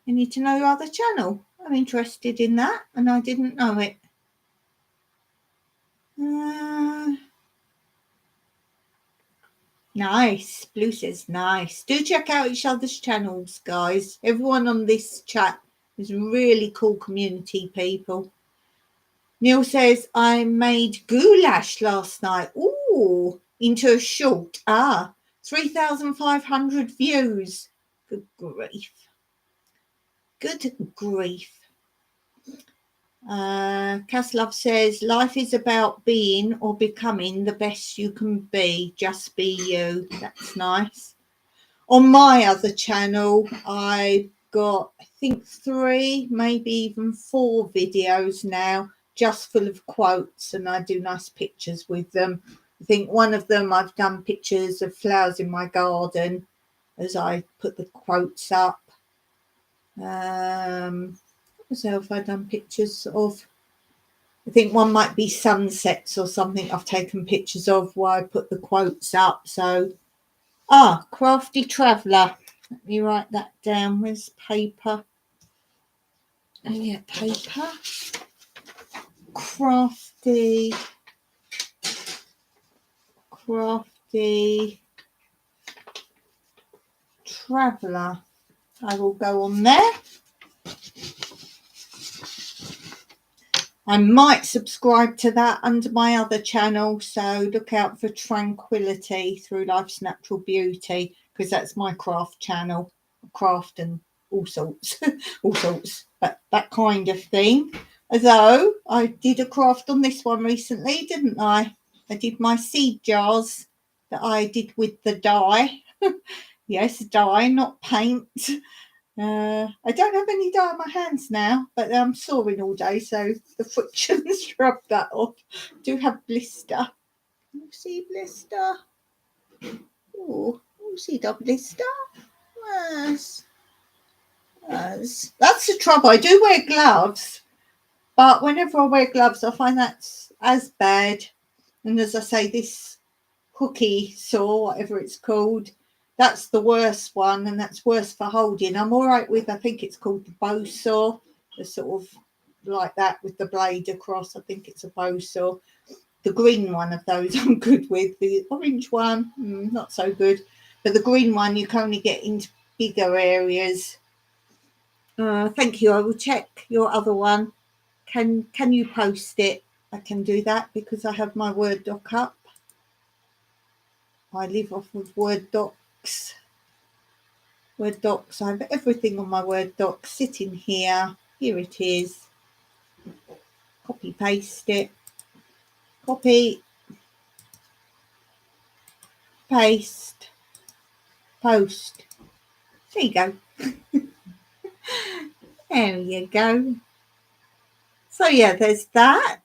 I need to know your other channel. I'm interested in that and I didn't know it. Nice. Blue says nice. Do check out each other's channels, guys. Everyone on this chat is really cool community people. Neil says, I made goulash last night. Ooh, into a short. 3,500 views. Good grief. Good grief. Caslov says, life is about being or becoming the best you can be. Just be you. That's nice. On my other channel, I got, I think 3, maybe even 4 videos now, just full of quotes, and I do nice pictures with them. I think one of them I've done pictures of flowers in my garden as I put the quotes up. What else have I done pictures of? I think one might be sunsets or something I've taken pictures of while I put the quotes up. So, Crafty Traveller. Let me write that down. Where's paper? Oh, yeah, paper. Crafty Traveller. I will go on there. I might subscribe to that under my other channel, so look out for Tranquility Through Life's Natural Beauty, because that's my craft channel, craft and all sorts, but that kind of thing. Although I did a craft on this one recently, didn't I? I did my seed jars that I did with the dye. Yes, dye, not paint. I don't have any dye on my hands now, but I'm sawing all day, so the friction's rubbed that off. Do have blister. Can you see blister? Oh, you see the blister? Yes. That's the trouble. I do wear gloves, but whenever I wear gloves, I find that's as bad. And as I say, this hooky saw, whatever it's called, that's the worst one, and that's worse for holding. I'm all right with, I think it's called the bow saw, the sort of like that with the blade across. I think it's a bow saw. The green one of those I'm good with. The orange one, not so good. But the green one, you can only get into bigger areas. Thank you. I will check your other one. Can you post it? I can do that because I have my Word doc up. I live off of Word docs. Word docs. I have everything on my Word doc sitting here. Here it is. Copy paste it. Copy. Paste. Post. There you go. There you go. So yeah, there's that.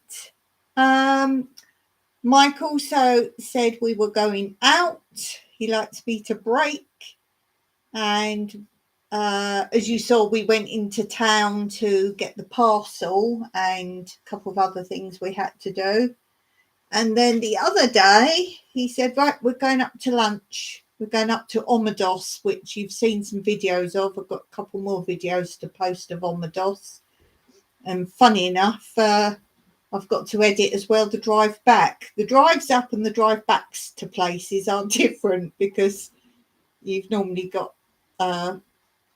Mike also said we were going out. He likes me to break. And as you saw, we went into town to get the parcel and a couple of other things we had to do. And then the other day, he said, right, we're going up to lunch. We're going up to Omedos, which you've seen some videos of. I've got a couple more videos to post of Omedos. And funny enough, I've got to edit as well the drive back. The drives up and the drive backs to places are different because you've normally got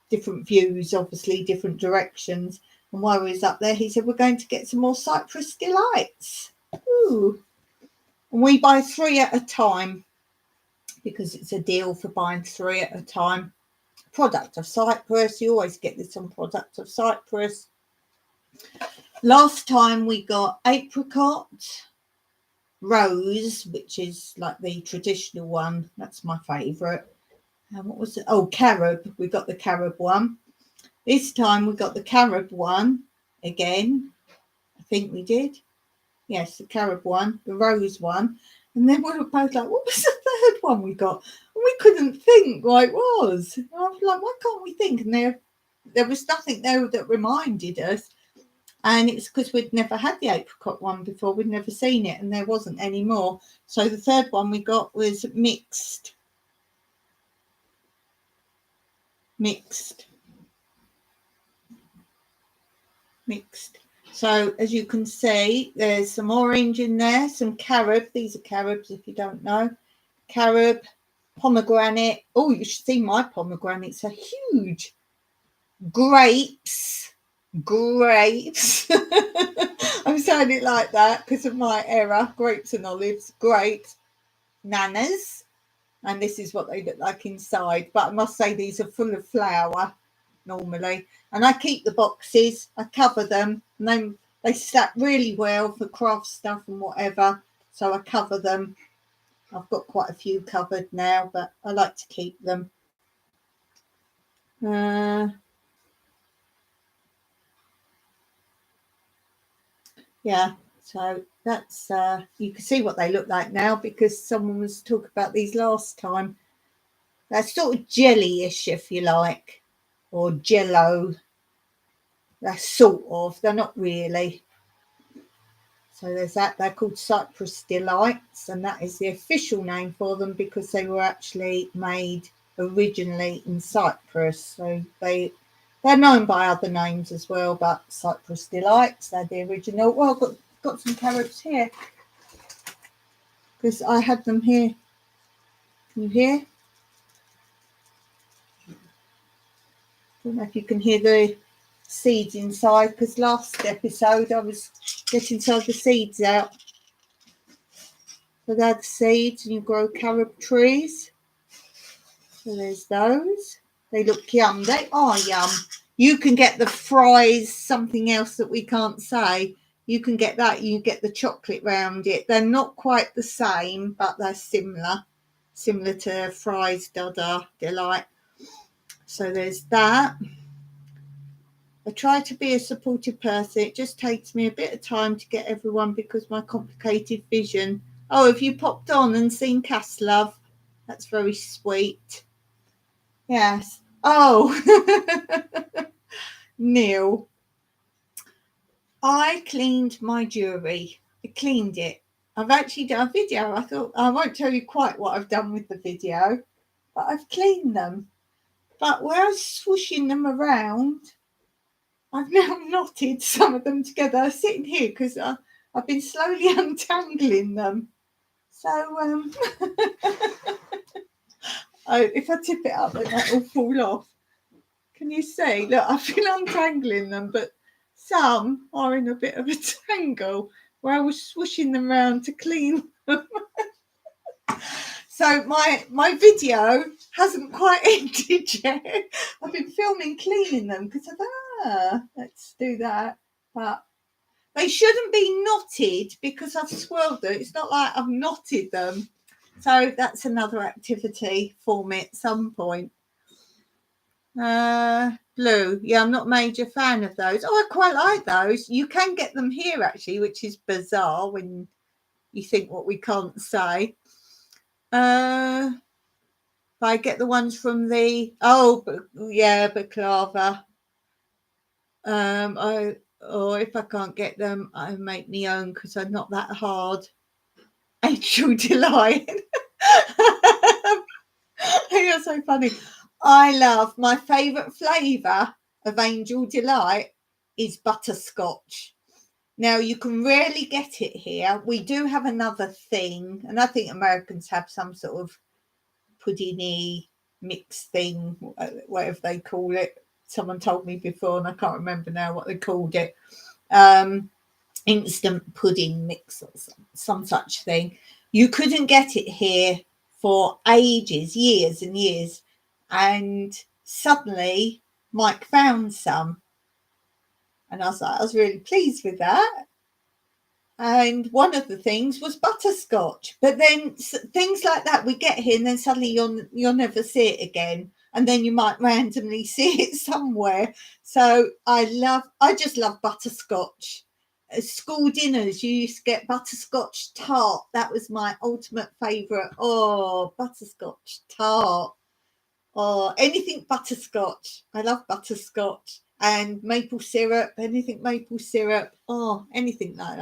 different views, obviously different directions. And while we was up there, he said, we're going to get some more Cyprus delights. Ooh. And we buy 3 at a time because it's a deal for buying 3 at a time. Product of Cyprus. You always get this on Product of Cyprus. Last time we got apricot, rose, which is like the traditional one. That's my favourite. And what was it? Oh, carob. We got the carob one. This time we got the carob one again. I think we did. Yes, the carob one, the rose one. And then we were both like, what was the third one we got? And we couldn't think what it was. And I was like, why can't we think? And there was nothing there that reminded us. And it's because we'd never had the apricot one before. We'd never seen it, and there wasn't any more. So the third one we got was mixed. So as you can see, there's some orange in there, some carob. These are carobs if you don't know. Carob, pomegranate. Oh, you should see my pomegranates are huge. Grapes. I'm saying it like that because of my error. Grapes and olives. Grapes. Nanas. And this is what they look like inside. But I must say these are full of flour normally. And I keep the boxes. I cover them. And then they stack really well for craft stuff and whatever. So I cover them. I've got quite a few covered now, but I like to keep them. Yeah, so that's you can see what they look like now because someone was talking about these last time. They're sort of jelly-ish, if you like, or jello. They're sort of, they're not really. So there's that. They're called Cyprus Delights, and that is the official name for them because they were actually made originally in Cyprus. So they're known by other names as well, but Cyprus Delights, they're the original. Well, I've got some carrots here because I had them here. Can you hear? I don't know if you can hear the seeds inside because last episode I was getting some of the seeds out. So they're the seeds and you grow carob trees. So there's those. They look yum. They are yum. You can get the fries, something else that we can't say. You can get that. You get the chocolate round it. They're not quite the same, but they're similar to fries Dada Delight. So there's that. I try to be a supportive person. It just takes me a bit of time to get everyone because my complicated vision. Oh, have you popped on and seen Cass Love? That's very sweet. Yes. Oh, Neil. I cleaned my jewellery. I cleaned it. I've actually done a video. I thought I won't tell you quite what I've done with the video, but I've cleaned them. But where I was swooshing them around, I've now knotted some of them together. I'm sitting here because I've been slowly untangling them. So if I tip it up, then that will fall off. Can you see? Look, I've been untangling them, but some are in a bit of a tangle where I was swooshing them around to clean them. So my video hasn't quite ended yet. I've been filming cleaning them because I thought, let's do that. But they shouldn't be knotted because I've swirled them. It's not like I've knotted them. So that's another activity for me at some point. Blue. Yeah, I'm not a major fan of those. Oh, I quite like those. You can get them here actually, which is bizarre when you think what we can't say. I get the ones from the baklava. Or if I can't get them, I make my own because I'm not that hard. Angel Delight. You're so funny. I love my favourite flavour of Angel Delight is butterscotch. Now, you can rarely get it here. We do have another thing, and I think Americans have some sort of puddingy mix thing, whatever they call it. Someone told me before, and I can't remember now what they called it. Instant pudding mix or some such thing. You couldn't get it here for ages, years and years. And suddenly Mike found some. And I was really pleased with that. And one of the things was butterscotch. But then things like that we get here, and then suddenly you'll never see it again. And then you might randomly see it somewhere. So I just love butterscotch. At school dinners, you used to get butterscotch tart. That was my ultimate favourite. Oh, butterscotch tart. Oh, anything butterscotch. I love butterscotch. And maple syrup, anything maple syrup. Oh, anything like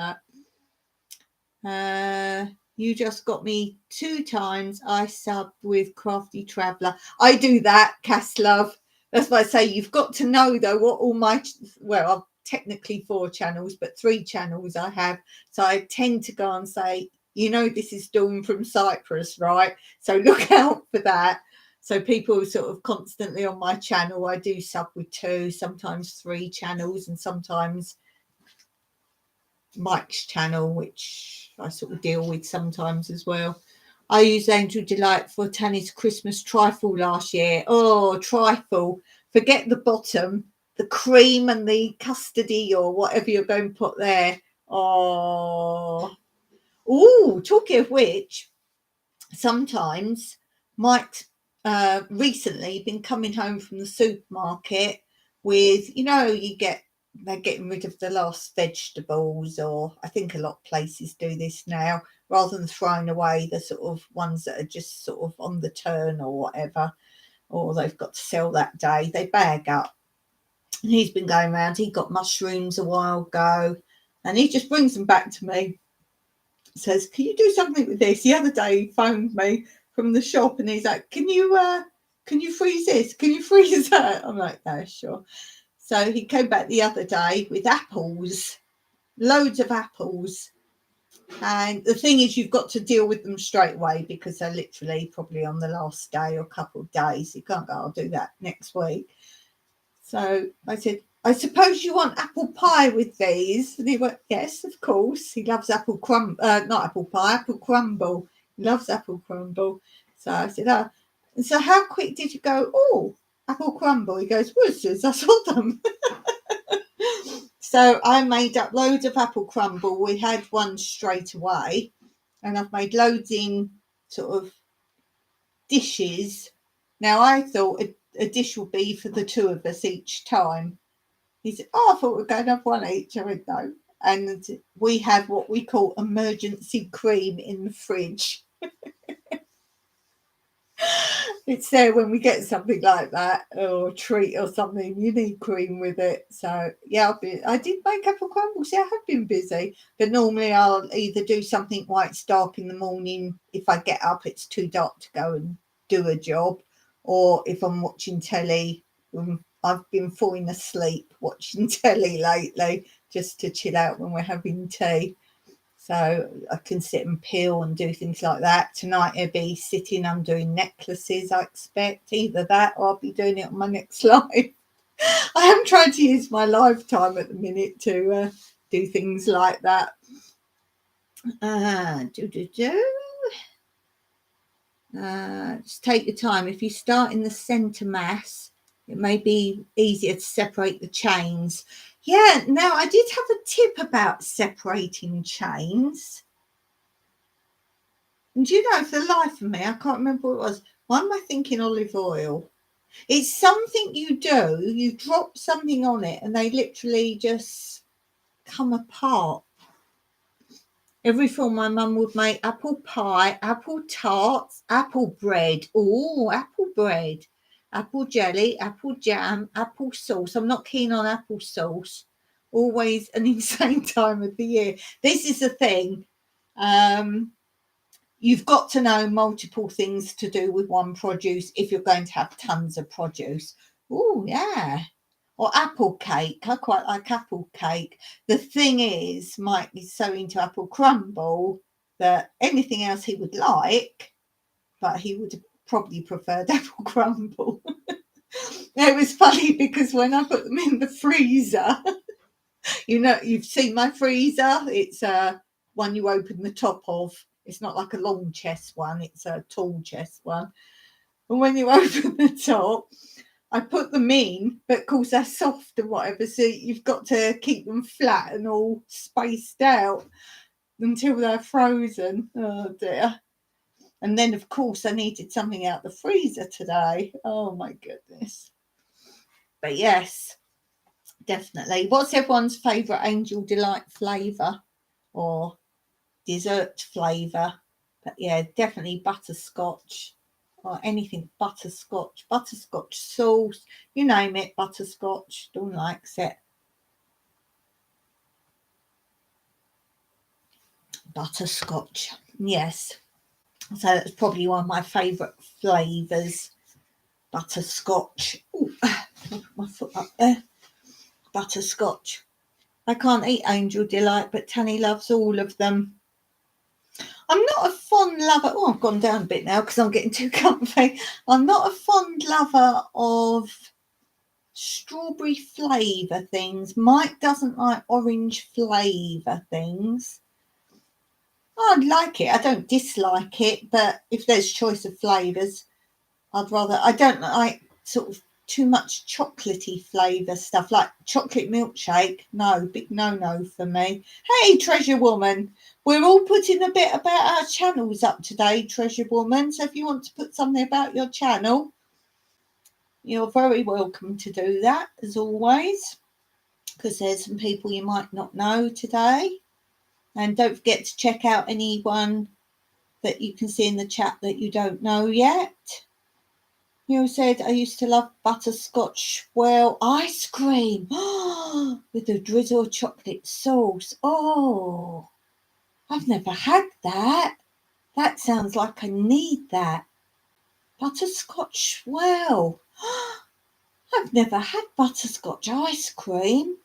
that. You just got me 2 times. I sub with Crafty Traveller. I do that, Cass Love. That's why I say you've got to know though what all my, well, I've technically 4 channels, but 3 channels I have. So I tend to go and say, you know, this is Dawn from Cyprus, right? So look out for that. So people sort of constantly on my channel, I do sub with 2, sometimes 3 channels, and sometimes Mike's channel, which I sort of deal with sometimes as well. I used Angel Delight for Tanny's Christmas trifle last year. Oh, trifle. Forget the bottom, the cream and the custardy or whatever you're going to put there. Oh, talking of which, sometimes Mike's recently been coming home from the supermarket with, you know, they're getting rid of the last vegetables, or I think a lot of places do this now, rather than throwing away the sort of ones that are just sort of on the turn or whatever, or they've got to sell that day, they bag up. And he's been going around, he got mushrooms a while ago, and he just brings them back to me, says, can you do something with this? The other day he phoned me from the shop and he's like, can you freeze this? Can you freeze that? I'm like, no, sure. So he came back the other day with apples, loads of apples. And the thing is, you've got to deal with them straight away because they're literally probably on the last day or a couple of days. You can't go, I'll do that next week. So I said, I suppose you want apple pie with these? And he went, yes, of course. He loves apple not apple pie, apple crumble. He loves apple crumble. So I said, oh. And so how quick did you go, oh, apple crumble? He goes, Woosters, I saw them. So I made up loads of apple crumble. We had one straight away. And I've made loads in sort of dishes. Now I thought a dish would be for the 2 of us each time. He said, oh, I thought we were going to have one each. I went, no. And we have what we call emergency cream in the fridge. It's there when we get something like that, or a treat or something, you need cream with it. So yeah, I did make apple crumbles. Yeah, I have been busy, but normally I'll either do something while it's dark in the morning. If I get up, it's too dark to go and do a job, or if I'm watching telly. I've been falling asleep watching telly lately just to chill out when we're having tea. So I can sit and peel and do things like that. Tonight I'll be sitting, I'm doing necklaces, I expect. Either that or I'll be doing it on my next live. I am trying to use my lifetime at the minute to do things like that. Just take your time. If you start in the centre mass, it may be easier to separate the chains. Yeah, now I did have a tip about separating chains. And do you know, for the life of me, I can't remember what it was. Why am I thinking olive oil? It's something you do, you drop something on it and they literally just come apart. Every form my mum would make apple pie, apple tarts, apple bread. Oh, apple bread. Apple jelly, apple jam, apple sauce. I'm not keen on apple sauce. Always an insane time of the year. This is the thing. You've got to know multiple things to do with one produce if you're going to have tons of produce. Oh, yeah. or apple cake. I quite like apple cake. The thing is, Mike is so into apple crumble that anything else he would like, but he would have probably preferred apple crumble. It was funny because when I put them in the freezer, you've seen my freezer. It's one you open the top of. It's not like a long chest one. It's a tall chest one. And when you open the top, I put them in, but of course they're soft and whatever, so you've got to keep them flat and all spaced out until they're frozen. Oh dear. And then of course I needed something out the freezer today. Oh my goodness. But yes, definitely. What's everyone's favourite Angel Delight flavour or dessert flavour? But yeah, definitely butterscotch. Or anything butterscotch sauce, you name it, butterscotch. Dawn likes it. Butterscotch, yes. So that's probably one of my favourite flavours. Butterscotch. Ooh, my foot up there. Butterscotch. I can't eat Angel Delight, but Tanny loves all of them. I'm not a fond lover. Oh, I've gone down a bit now because I'm getting too comfy. I'm not a fond lover of strawberry flavour things. Mike doesn't like orange flavour things. I'd like it. I don't dislike it, but if there's choice of flavours, I don't like sort of too much chocolatey flavour stuff, like chocolate milkshake. No, big no for me. Hey, Treasure Woman, we're all putting a bit about our channels up today, Treasure Woman. So if you want to put something about your channel, you're very welcome to do that, as always, because there's some people you might not know today. And don't forget to check out anyone that you can see in the chat that you don't know yet. You said, I used to love butterscotch swirl ice cream with a drizzle of chocolate sauce. Oh, I've never had that. That sounds like I need that. Butterscotch swirl. I've never had butterscotch ice cream.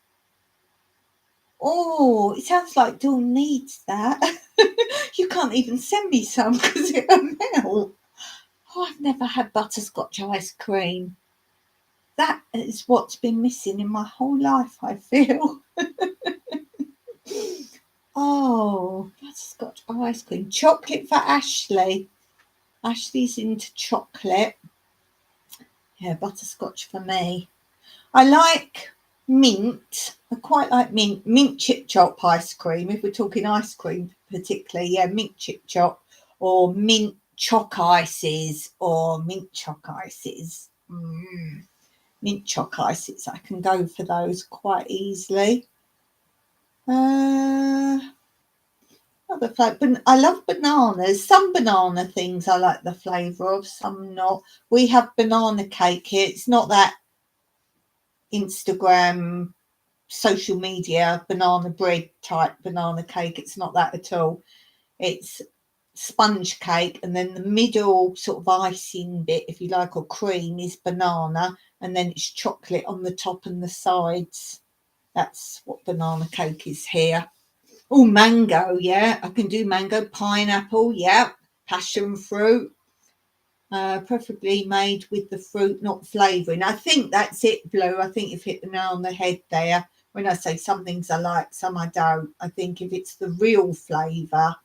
Oh, it sounds like Dawn needs that. You can't even send me some because it'll melt. Oh, I've never had butterscotch ice cream. That is what's been missing in my whole life, I feel. Oh, butterscotch ice cream. Chocolate for Ashley. Ashley's into chocolate. Yeah, butterscotch for me. I like mint. I quite like mint chip chop ice cream. If we're talking ice cream particularly, yeah, mint chip chop or mint choc ices or mint choc ices. Mint choc ices. I can go for those quite easily. Other flavor, I love bananas. Some banana things I like the flavour of, some not. We have banana cake here. It's not that Instagram, social media, banana bread type banana cake. It's not that at all. It's sponge cake, and then the middle sort of icing bit, if you like, or cream, is banana, and then it's chocolate on the top and the sides. That's what banana cake is here. Oh, mango, yeah. I can do mango. Pineapple, yeah. Passion fruit. Preferably made with the fruit, not flavouring. I think that's it, Blue. I think you've hit the nail on the head there. When I say some things I like, some I don't. I think if it's the real flavour,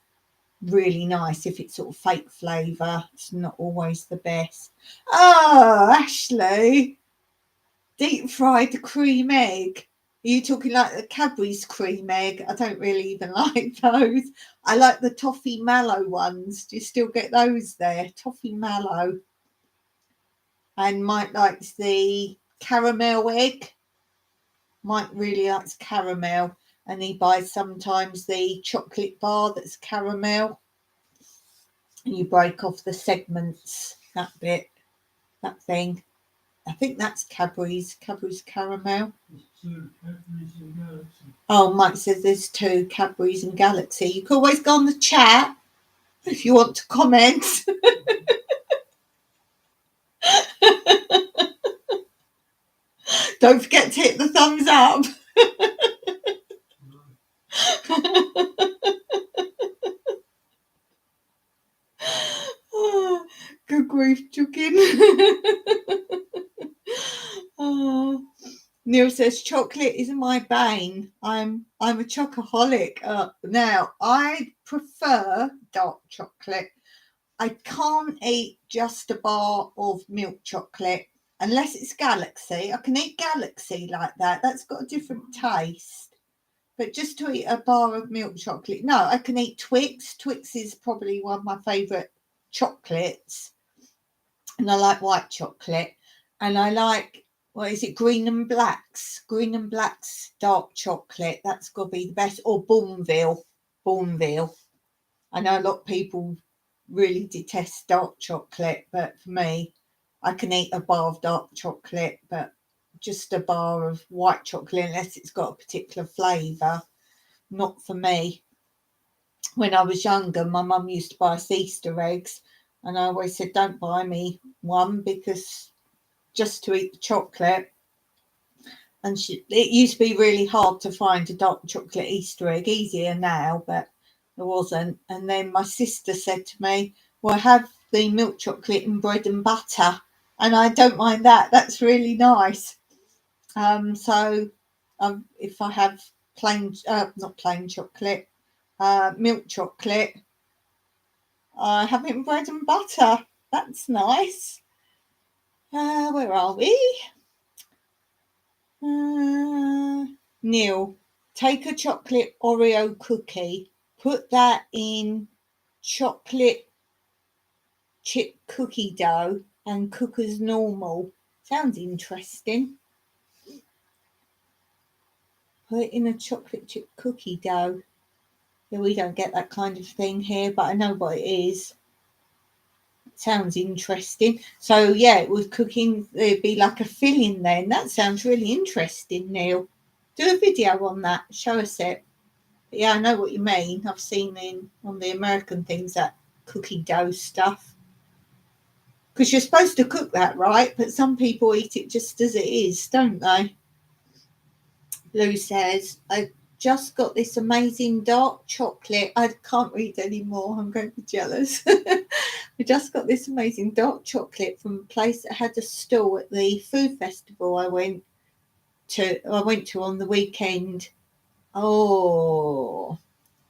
really nice. If it's sort of fake flavour, it's not always the best. Oh, Ashley. Deep fried cream egg. Are you talking like the Cadbury's cream egg? I don't really even like those. I like the toffee mallow ones. Do you still get those there? Toffee mallow. And Mike likes the caramel egg. Mike really likes caramel. And he buys sometimes the chocolate bar that's caramel. And you break off the segments, that bit, that thing. I think that's Cadbury's caramel. Two Cadbury's and Galaxy. Oh, Mike says there's two Cadbury's and Galaxy. You can always go on the chat if you want to comment. Don't forget to hit the thumbs up. Oh, good grief, chucking. Oh. Neil says chocolate is my bane. I'm a chocoholic. Now I prefer dark chocolate. I can't eat just a bar of milk chocolate unless it's Galaxy. I can eat Galaxy like that. That's got a different taste. But just to eat a bar of milk chocolate, no, I can eat Twix. Twix is probably one of my favourite chocolates. And I like white chocolate. And I like, what is it, Green and Black's dark chocolate. That's got to be the best. Or Bournville. I know a lot of people really detest dark chocolate, but for me, I can eat a bar of dark chocolate, but just a bar of white chocolate, unless it's got a particular flavour, not for me. When I was younger, my mum used to buy us Easter eggs, and I always said, don't buy me one, because just to eat the chocolate. And it used to be really hard to find a dark chocolate Easter egg, easier now, but there wasn't. And then my sister said to me, well, have the milk chocolate in bread and butter. And I don't mind that. That's really nice. So if I have not plain chocolate, milk chocolate, I have it in bread and butter. That's nice. Where are we? Neil, take a chocolate Oreo cookie, put that in chocolate chip cookie dough and cook as normal. Sounds interesting. Put it in a chocolate chip cookie dough. Yeah, we don't get that kind of thing here, but I know what it is. Sounds interesting. So yeah, with cooking, there'd be like a filling then. That sounds really interesting, Neil. Do a video on that. Show us it. But yeah, I know what you mean. I've seen on the American things that cookie dough stuff. Because you're supposed to cook that, right? But some people eat it just as it is, don't they? Lou says, I just got this amazing dark chocolate. I can't read anymore. I'm going to be jealous. I just got this amazing dark chocolate from a place that had a stall at the food festival I went to on the weekend. Oh,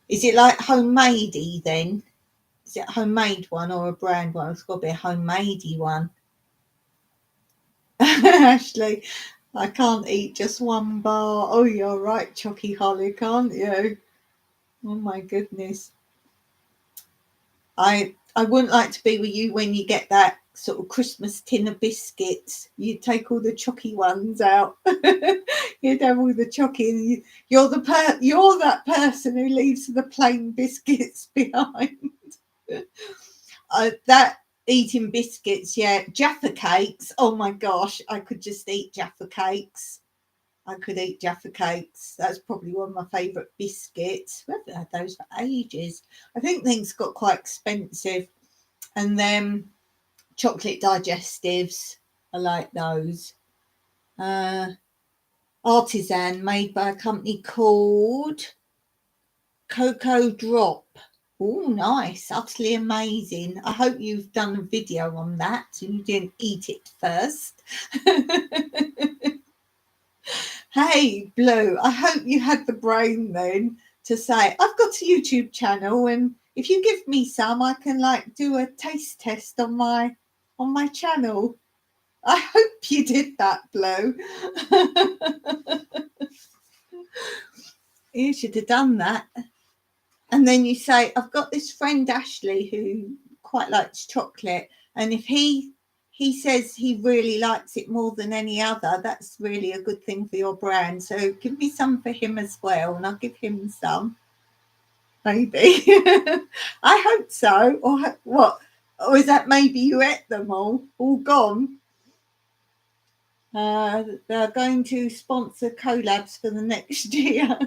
is it like homemadey then? Is it a homemade one or a brand one? It's got to be a homemadey one. Ashley, I can't eat just one bar. Oh, you're right, Chockiholic, aren't you? Oh my goodness. I wouldn't like to be with you when you get that sort of Christmas tin of biscuits. You take all the chocky ones out. You'd have all the chocky. You're that person who leaves the plain biscuits behind. That eating biscuits, yeah. Jaffa cakes. Oh my gosh, I could just eat Jaffa cakes. I could eat Jaffa cakes. That's probably one of my favourite biscuits. We haven't had those for ages. I think things got quite expensive. And then chocolate digestives. I like those. Artisan, made by a company called Cocoa Drop. Oh, nice. Utterly amazing. I hope you've done a video on that and you didn't eat it first. Hey, Blue, I hope you had the brain then to say, I've got a YouTube channel and if you give me some, I can like do a taste test on my channel. I hope you did that, Blue. You should have done that. And then you say, I've got this friend, Ashley, who quite likes chocolate. And if he says he really likes it more than any other, that's really a good thing for your brand. So give me some for him as well, and I'll give him some. Maybe. I hope so. Or what? Or is that maybe you ate them all gone? They're going to sponsor collabs for the next year.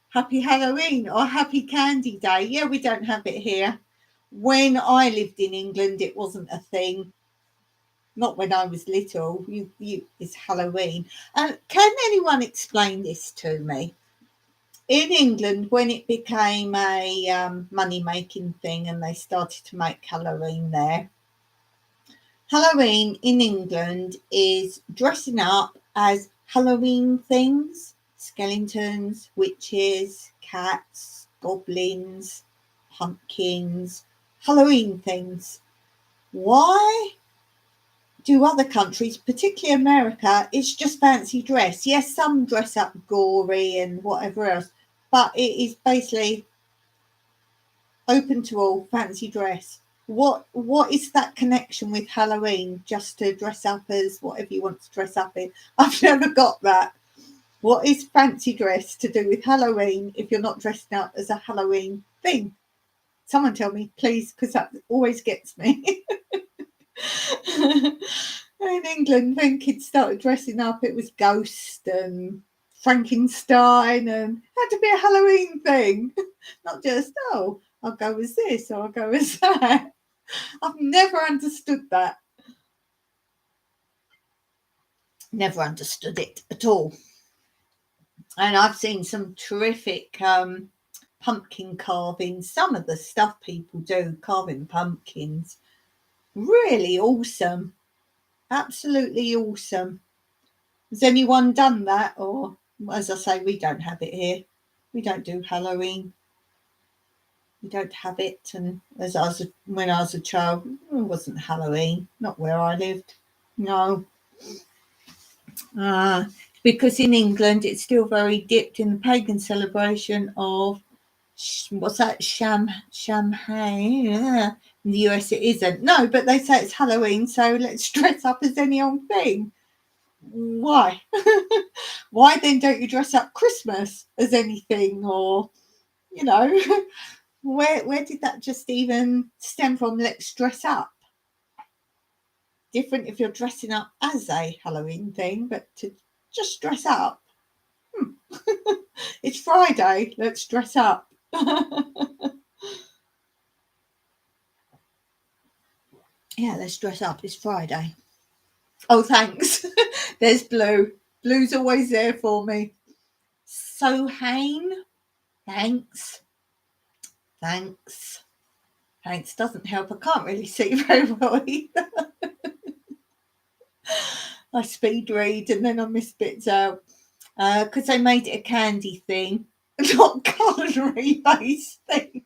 Happy Halloween or Happy Candy Day. Yeah, we don't have it here. When I lived in England, it wasn't a thing. Not when I was little. It's Halloween. And can anyone explain this to me? In England, when it became a money-making thing and they started to make Halloween there, Halloween in England is dressing up as Halloween things, skeletons, witches, cats, goblins, pumpkins, Halloween things. Why do other countries, particularly America, it's just fancy dress? Yes, some dress up gory and whatever else, but it is basically open to all, fancy dress. What is that connection with Halloween? Just to dress up as whatever you want to dress up in? I've never got that. What is fancy dress to do with Halloween if you're not dressing up as a Halloween thing? Someone tell me, please, because that always gets me. In England, when kids started dressing up, it was ghost and Frankenstein and had to be a Halloween thing. Not just, oh, I'll go as this or I'll go as that. I've never understood that. Never understood it at all. And I've seen some terrific pumpkin carving. Some of the stuff people do carving pumpkins, really awesome. Absolutely awesome. Has anyone done that? Or, as I say, we don't have it here. We don't do Halloween. We don't have it. And when I was a child, it wasn't Halloween. Not where I lived. No. Because in England, it's still very dipped in the pagan celebration of what's that? Champagne. Yeah. In the US, it isn't. No, but they say it's Halloween, so let's dress up as any old thing. Why? Why then don't you dress up Christmas as anything? Or, where did that just even stem from? Let's dress up. Different if you're dressing up as a Halloween thing, but to just dress up. It's Friday, let's dress up. Yeah, let's dress up. It's Friday. Oh, thanks. There's Blue. Blue's always there for me. So Hane. Thanks. Thanks doesn't help. I can't really see very well either. I speed read and then I miss bits out. Because they made it a candy thing, not culinary based thing.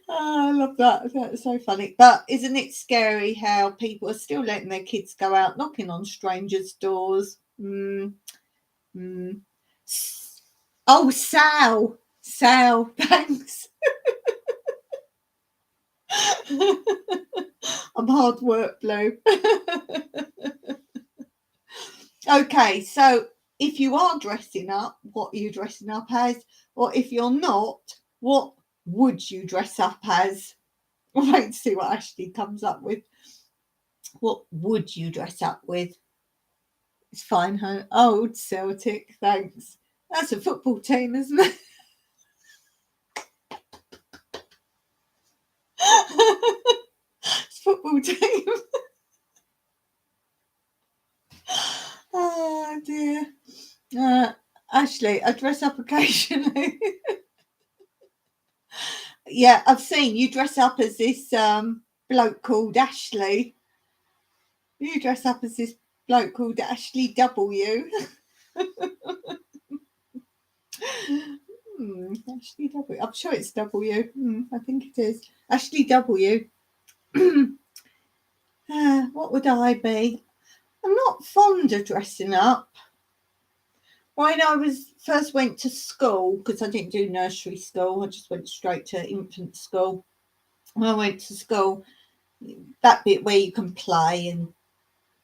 I love that. That's so funny. But isn't it scary how people are still letting their kids go out knocking on strangers' doors? Oh, Sal, thanks. I'm hard work, Blue. Okay, so if you are dressing up, what are you dressing up as? Or if you're not, what would you dress up as? We'll wait to see what Ashley comes up with. What would you dress up with? It's fine, huh? Old Celtic, thanks. That's a football team, isn't it? It's a football team. Oh dear. Ashley, I dress up occasionally. Yeah, I've seen you dress up as this bloke called Ashley. You dress up as this bloke called Ashley W. Ashley W. I'm sure it's W. I think it is. Ashley W. What would I be? I'm not fond of dressing up. When I first went to school, because I didn't do nursery school, I just went straight to infant school. When I went to school, that bit where you can play and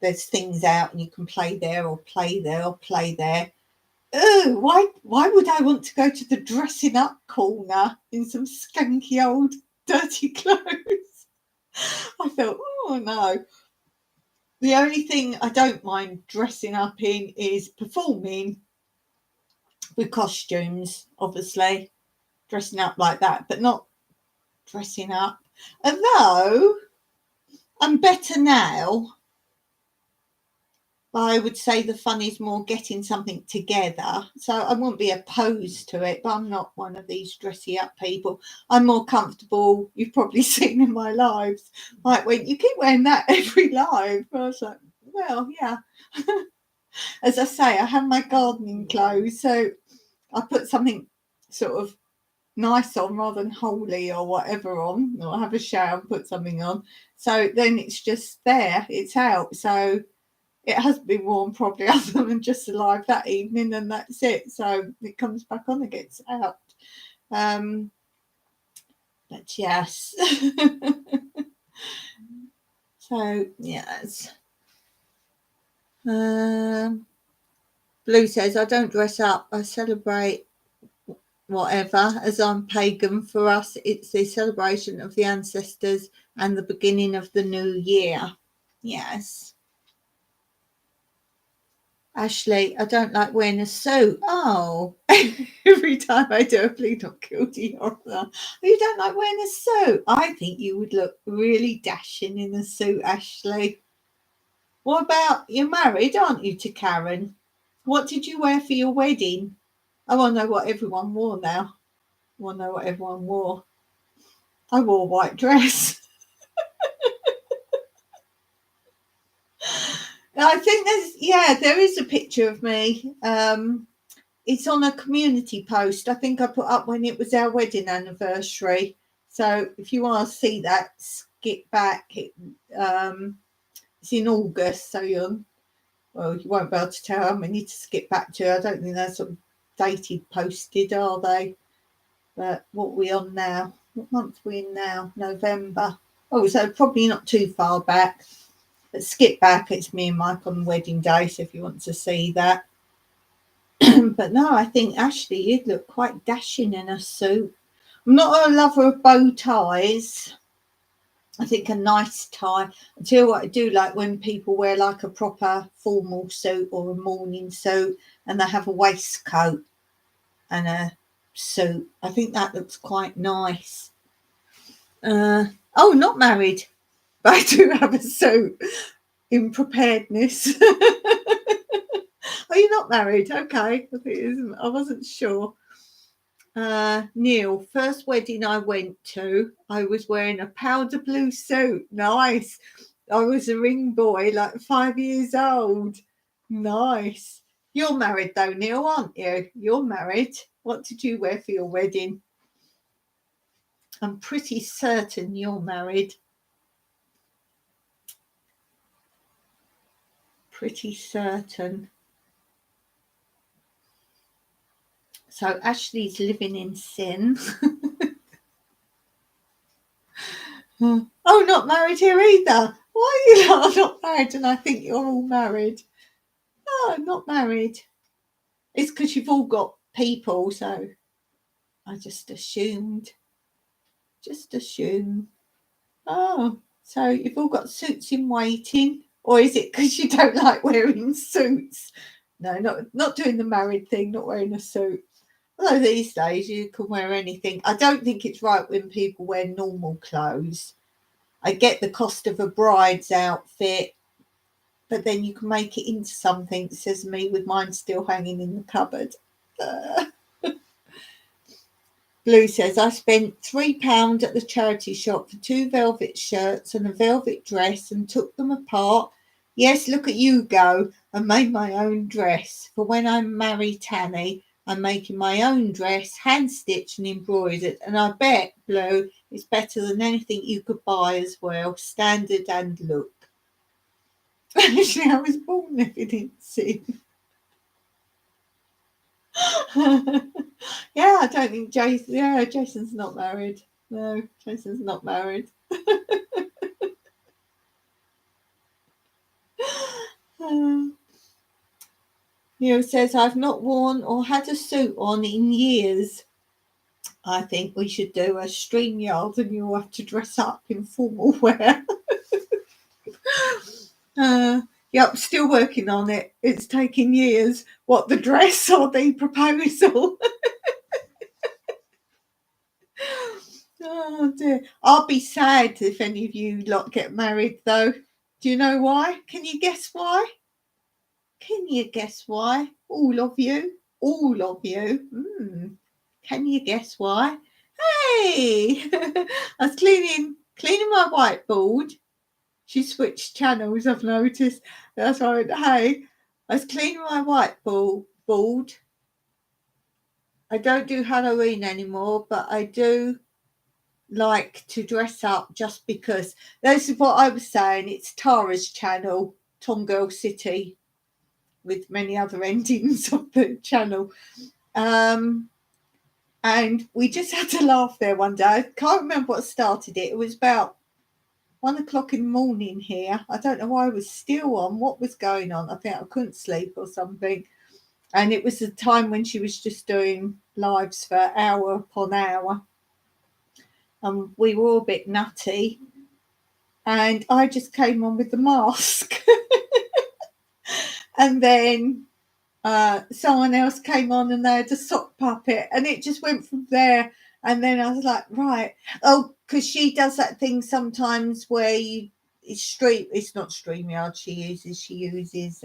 there's things out and you can play there or play there or play there. Oh, why would I want to go to the dressing up corner in some skanky old dirty clothes? I thought, oh no. The only thing I don't mind dressing up in is performing with costumes, obviously, dressing up like that, but not dressing up. Although I'm better now. I would say the fun is more getting something together. So I wouldn't be opposed to it, but I'm not one of these dressy up people. I'm more comfortable. You've probably seen in my lives, like when you keep wearing that every live. I was like, well, yeah. As I say, I have my gardening clothes, so I put something sort of nice on rather than holy or whatever on, or have a shower and put something on. So then it's just there, it's out. So it has been worn probably other than just alive that evening, and that's it. So it comes back on and gets out. But yes. So yes. Blue says, I don't dress up. I celebrate whatever, as I'm pagan. For us, it's the celebration of the ancestors and the beginning of the new year. Yes. Ashley, I don't like wearing a suit. Oh, every time I do, please not guilty of that. You don't like wearing a suit? I think you would look really dashing in a suit, Ashley. What about, you're married, aren't you, to Karen? What did you wear for your wedding? I want to know what everyone wore now. I want to know what everyone wore. I wore a white dress. I think there is a picture of me. It's on a community post. I think I put up when it was our wedding anniversary. So if you want to see that, skip back. It's in August, so you won't be able to tell how many to skip back to. I don't think they're sort of dated, posted, are they? But what are we on now? What month are we in now? November. Oh, so probably not too far back. But skip back. It's me and Mike on the wedding day, so if you want to see that. But no, I think, Ashley, you'd look quite dashing in a suit. I'm not a lover of bow ties. I think a nice tie. I tell you what I do like, when people wear like a proper formal suit or a morning suit and they have a waistcoat and a suit. I think that looks quite nice. Not married, but I do have a suit in preparedness. Oh, you're not married? Okay. I wasn't sure. Neil, first wedding I went to, I was wearing a powder blue suit. Nice. I was a ring boy, like 5 years old. Nice. You're married though, Neil, aren't you? You're married. What did you wear for your wedding? I'm pretty certain you're married. Pretty certain. So Ashley's living in sin. Oh, not married here either. Why are you not married? And I think you're all married. No, not married. It's because you've all got people, so I just assumed. Just assume. Oh, so you've all got suits in waiting, or is it because you don't like wearing suits? No, not doing the married thing, not wearing a suit. Although these days you can wear anything. I don't think it's right when people wear normal clothes. I get the cost of a bride's outfit, but then you can make it into something, says me, with mine still hanging in the cupboard. Blue says, I spent £3 at the charity shop for 2 velvet shirts and a velvet dress and took them apart. Yes, look at you go, and made my own dress. For when I marry Tanny, I'm making my own dress, hand-stitched and embroidered. And I bet, Blue, it's better than anything you could buy as well, standard and look. Actually, I was born living in sin. Yeah, I don't think Jason's not married. No, Jason's not married. Neil says, I've not worn or had a suit on in years. I think we should do a StreamYard and you'll have to dress up in formal wear. Yep, still working on it. It's taking years. What, the dress or the proposal? Oh dear. I'll be sad if any of you lot get married though. Do you know why? Can you guess why? Can you guess why? All of you. All of you. Can you guess why? Hey! I was cleaning my whiteboard. She switched channels, I've noticed. That's why I went, hey. I was cleaning my whiteboard. I don't do Halloween anymore, but I do like to dress up just because. This is what I was saying. It's Tara's channel, Tom Girl City, with many other endings of the channel. And we just had to laugh there one day. I can't remember what started it. It was about 1 o'clock in the morning here. I don't know why I was still on. What was going on? I think I couldn't sleep or something. And it was the time when she was just doing lives for hour upon hour. And we were all a bit nutty. And I just came on with the mask. And then someone else came on and they had a sock puppet. And it just went from there. And then I was like, right. Oh, because she does that thing sometimes where it's not StreamYard she uses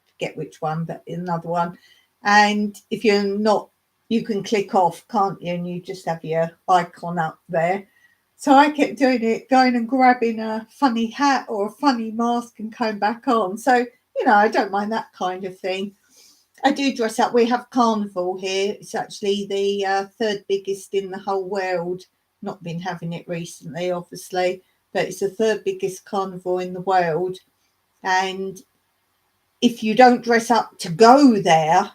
forget which one, but another one. And if you're not, you can click off, can't you? And you just have your icon up there. So I kept doing it, going and grabbing a funny hat or a funny mask and coming back on. So, I don't mind that kind of thing. I do dress up. We have carnival here. It's actually the third biggest in the whole world. Not been having it recently, obviously, but it's the third biggest carnival in the world. And if you don't dress up to go there,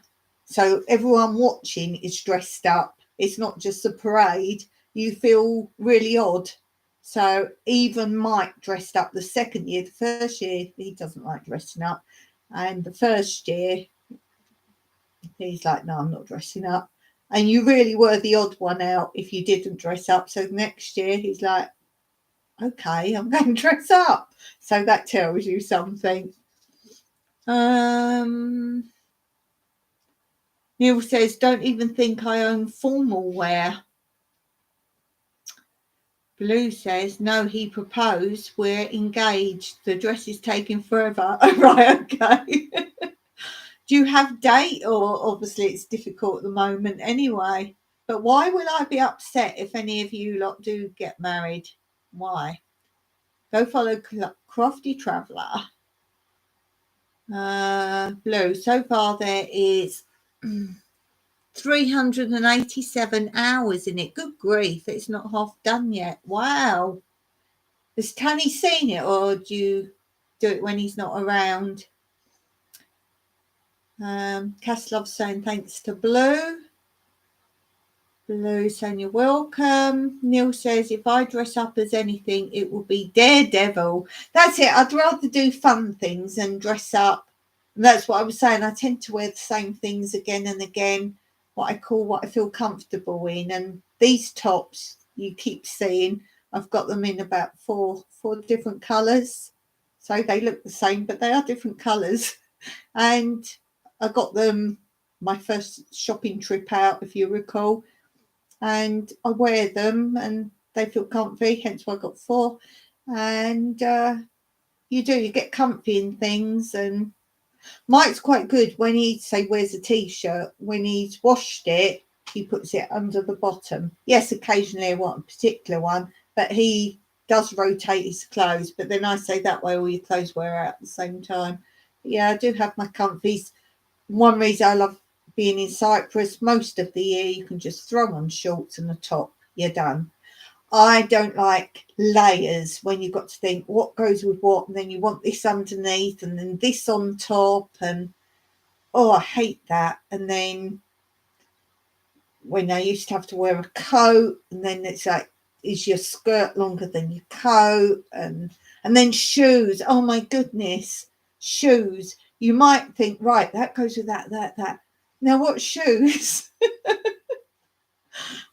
so everyone watching is dressed up, it's not just a parade, you feel really odd. So even Mike dressed up the second year. The first year, he doesn't like dressing up. And the first year, he's like, no, I'm not dressing up. And you really were the odd one out if you didn't dress up. So next year, he's like, okay, I'm going to dress up. So that tells you something. Neil says, don't even think I own formal wear. Blue says, no, he proposed. We're engaged. The dress is taking forever. Oh, right, okay. Do you have date? Or obviously it's difficult at the moment anyway. But why would I be upset if any of you lot do get married? Why? Go follow Crafty Traveller. Blue, so far there is 387 hours in it. Good grief, it's not half done yet. Wow. Has Tanny seen it, or do you do it when he's not around? Caslove's saying thanks to Blue. Blue saying you're welcome. Neil says, if I dress up as anything, it will be Daredevil. That's it. I'd rather do fun things than dress up. And that's what I was saying. I tend to wear the same things again and again, what I feel comfortable in. And these tops you keep seeing, I've got them in about four different colours. So they look the same, but they are different colours. And I got them my first shopping trip out, if you recall. And I wear them and they feel comfy, hence why I got 4. And you get comfy in things. And Mike's quite good when he wears a t-shirt, when he's washed it, he puts it under the bottom. Yes, occasionally I want a particular one, but he does rotate his clothes. But then I say that way all your clothes wear out at the same time. But yeah, I do have my comfies. One reason I love being in Cyprus, most of the year you can just throw on shorts and a top, you're done. I don't like layers when you've got to think what goes with what, and then you want this underneath and then this on top, and I hate that. And then when I used to have to wear a coat, and then it's like, is your skirt longer than your coat? And then shoes, oh my goodness, shoes. You might think, right, that goes with that. Now, what shoes?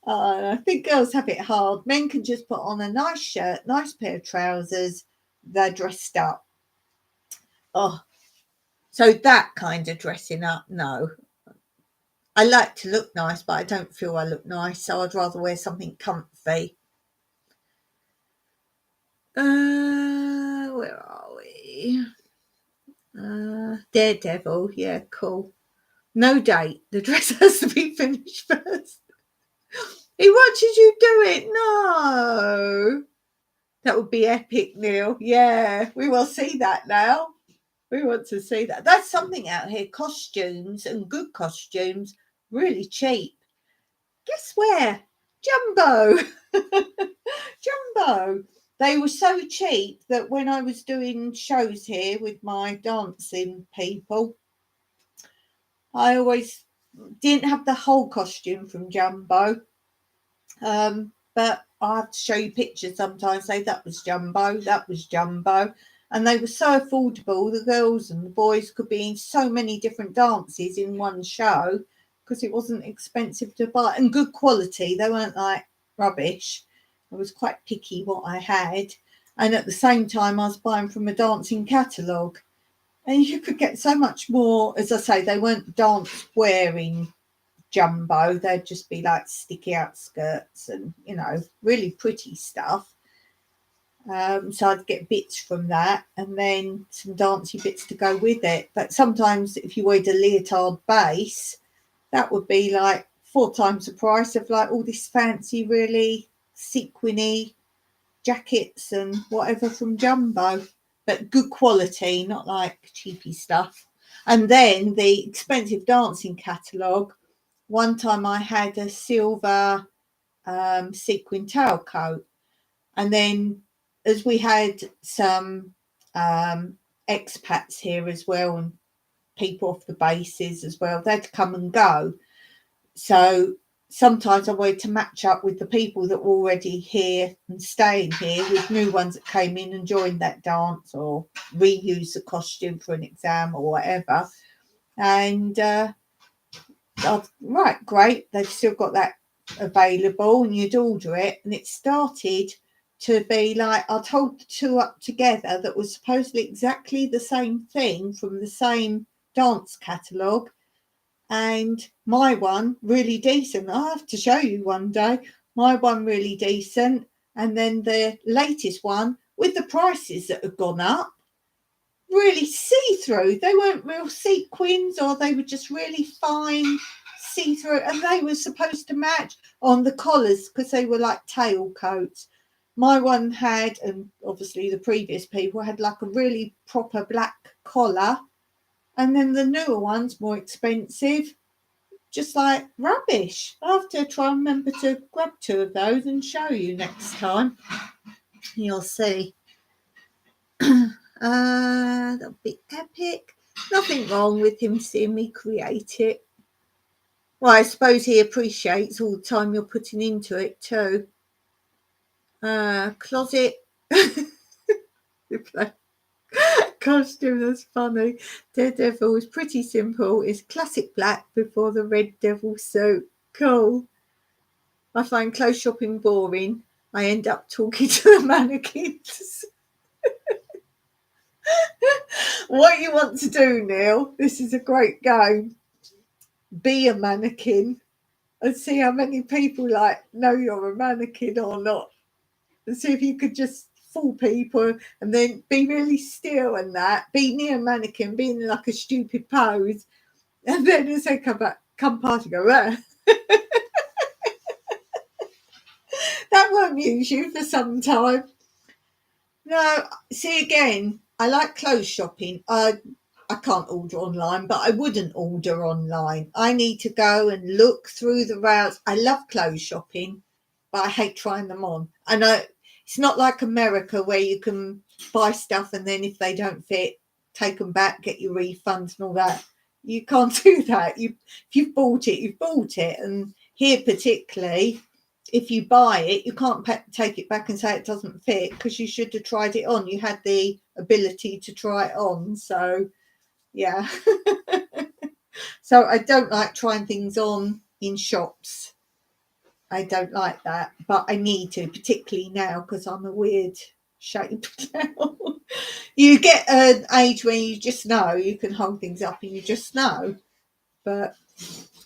I think girls have it hard. Men can just put on a nice shirt, nice pair of trousers. They're dressed up. Oh, so that kind of dressing up, no. I like to look nice, but I don't feel I look nice, so I'd rather wear something comfy. Where are we? Daredevil, yeah, cool. No date. The dress has to be finished first. He watches you do it. No. That would be epic, Neil. Yeah, we will see that now. We want to see that. That's something out here. Costumes and good costumes, really cheap. Guess where? Jumbo. Jumbo. They were so cheap that when I was doing shows here with my dancing people, I always didn't have the whole costume from Jumbo. But I have to show you pictures sometimes, say that was Jumbo, that was Jumbo. And they were so affordable. The girls and the boys could be in so many different dances in one show because it wasn't expensive to buy and good quality. They weren't like rubbish. I was quite picky what I had. And at the same time, I was buying from a dancing catalogue. And you could get so much more. As I say, they weren't dance wearing Jumbo. They'd just be like sticky out skirts and, you know, really pretty stuff. So I'd get bits from that and then some dancey bits to go with it. But sometimes if you weighed a leotard base, that would be like 4 times the price of like all this fancy, really sequiny jackets and whatever from Jumbo. But good quality, not like cheapy stuff. And then the expensive dancing catalogue. One time I had a silver sequin tailcoat, and then as we had some expats here as well and people off the bases as well, they'd come and go. So sometimes I wanted to match up with the people that were already here and staying here with new ones that came in and joined that dance or reuse the costume for an exam or whatever. And right, great, they've still got that available, and you'd order it, and it started to be like I'd hold the two up together that was supposedly exactly the same thing from the same dance catalogue, and my one really decent. I have to show you one day. My one really decent, and then the latest one with the prices that had gone up, really see-through. They weren't real sequins, or they were just really fine see-through, and they were supposed to match on the collars because they were like tailcoats. My one had, and obviously the previous people had, like a really proper black collar, and then the newer ones, more expensive, just like rubbish. I have to try and remember to grab 2 of those and show you next time. You'll see. That'll be epic. Nothing wrong with him seeing me create it. Well, I suppose he appreciates all the time you're putting into it too. Closet. Costume, that's funny. Daredevil was pretty simple. It's classic black before the red devil suit. Cool. I find clothes shopping boring. I end up talking to the mannequins. What you want to do, Neil, this is a great game. Be a mannequin and see how many people like know you're a mannequin or not. And see if you could just fool people and then be really still and that. Be near a mannequin, be in like a stupid pose. And then as they come past, you go, ah. That won't amuse you for some time. No, see again, I like clothes shopping. I can't order online, but I wouldn't order online. I need to go and look through the routes. I love clothes shopping, but I hate trying them on. I know it's not like America where you can buy stuff and then if they don't fit, take them back, get your refunds and all that. You can't do that. If you've bought it, you've bought it. And here particularly, if you buy it, you can't take it back and say it doesn't fit because you should have tried it on. You had the ability to try it on. So, yeah. So I don't like trying things on in shops. I don't like that, but I need to, particularly now because I'm a weird shape now. You get an age where you just know you can hold things up and you just know. But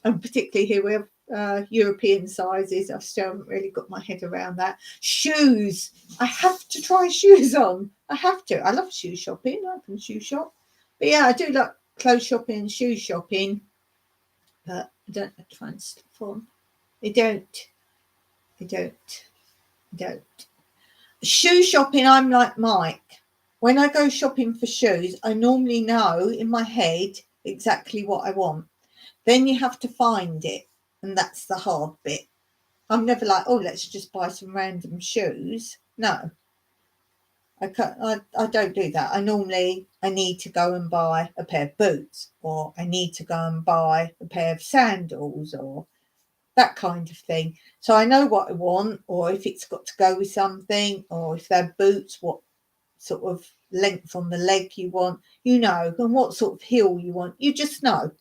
And particularly here we have European sizes. I still haven't really got my head around that. Shoes. I have to try shoes on. I have to. I love shoe shopping. I can shoe shop. But yeah, I do like clothes shopping and shoe shopping. But I don't like trying stuff on. I don't. Shoe shopping, I'm like Mike. When I go shopping for shoes, I normally know in my head exactly what I want. Then you have to find it, and that's the hard bit. I'm never like, oh, let's just buy some random shoes. No, I don't do that. I need to go and buy a pair of boots, or I need to go and buy a pair of sandals, or that kind of thing. So I know what I want, or if it's got to go with something, or if they're boots, what sort of length on the leg you want, and what sort of heel you want. You just know.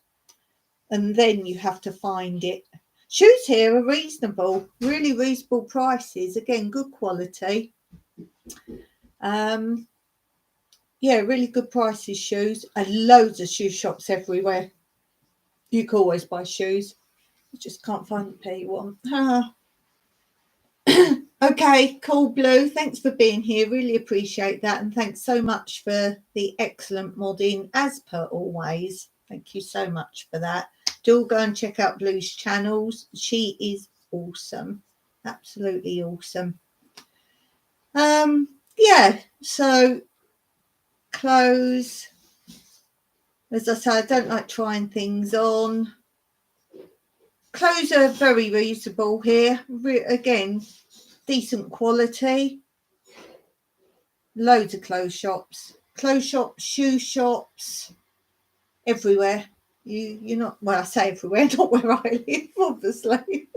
And then you have to find it. Shoes here are reasonable, really reasonable prices. Again, good quality. Yeah, really good prices, shoes. And loads of shoe shops everywhere. You can always buy shoes. You just can't find the pair you want. Okay, cool, Blue. Thanks for being here. Really appreciate that. And thanks so much for the excellent modding, as per always. Thank you so much for that. Do go and check out Blue's channels. She is awesome. Absolutely awesome. Yeah, so clothes. As I say, I don't like trying things on. Clothes are very reasonable here. Again, decent quality. Loads of clothes shops, shoe shops, everywhere. You're not, well, I say everywhere, not where I live, obviously.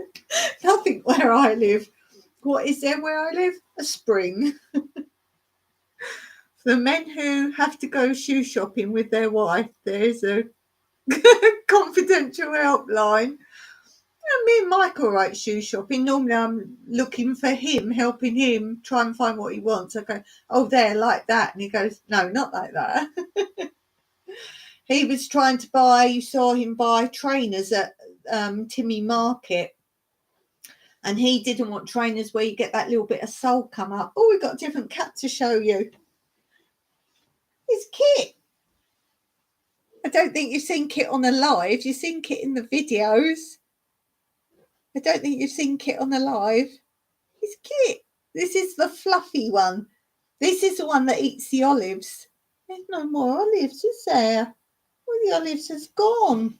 Nothing where I live. What is there where I live? A spring. For men who have to go shoe shopping with their wife, there's a confidential helpline. Me and Mike all right shoe shopping. Normally I'm looking for him, helping him try and find what he wants. I go, oh, there, like that. And he goes, no, not like that. He was trying to buy, you saw him buy trainers at Timmy Market. And he didn't want trainers where you get that little bit of sole come up. Oh, we've got a different cat to show you. It's Kit. I don't think you've seen Kit on the live. You've seen Kit in the videos. I don't think you've seen Kit on the live. It's Kit. This is the fluffy one. This is the one that eats the olives. There's no more olives, is there? All the olives has gone.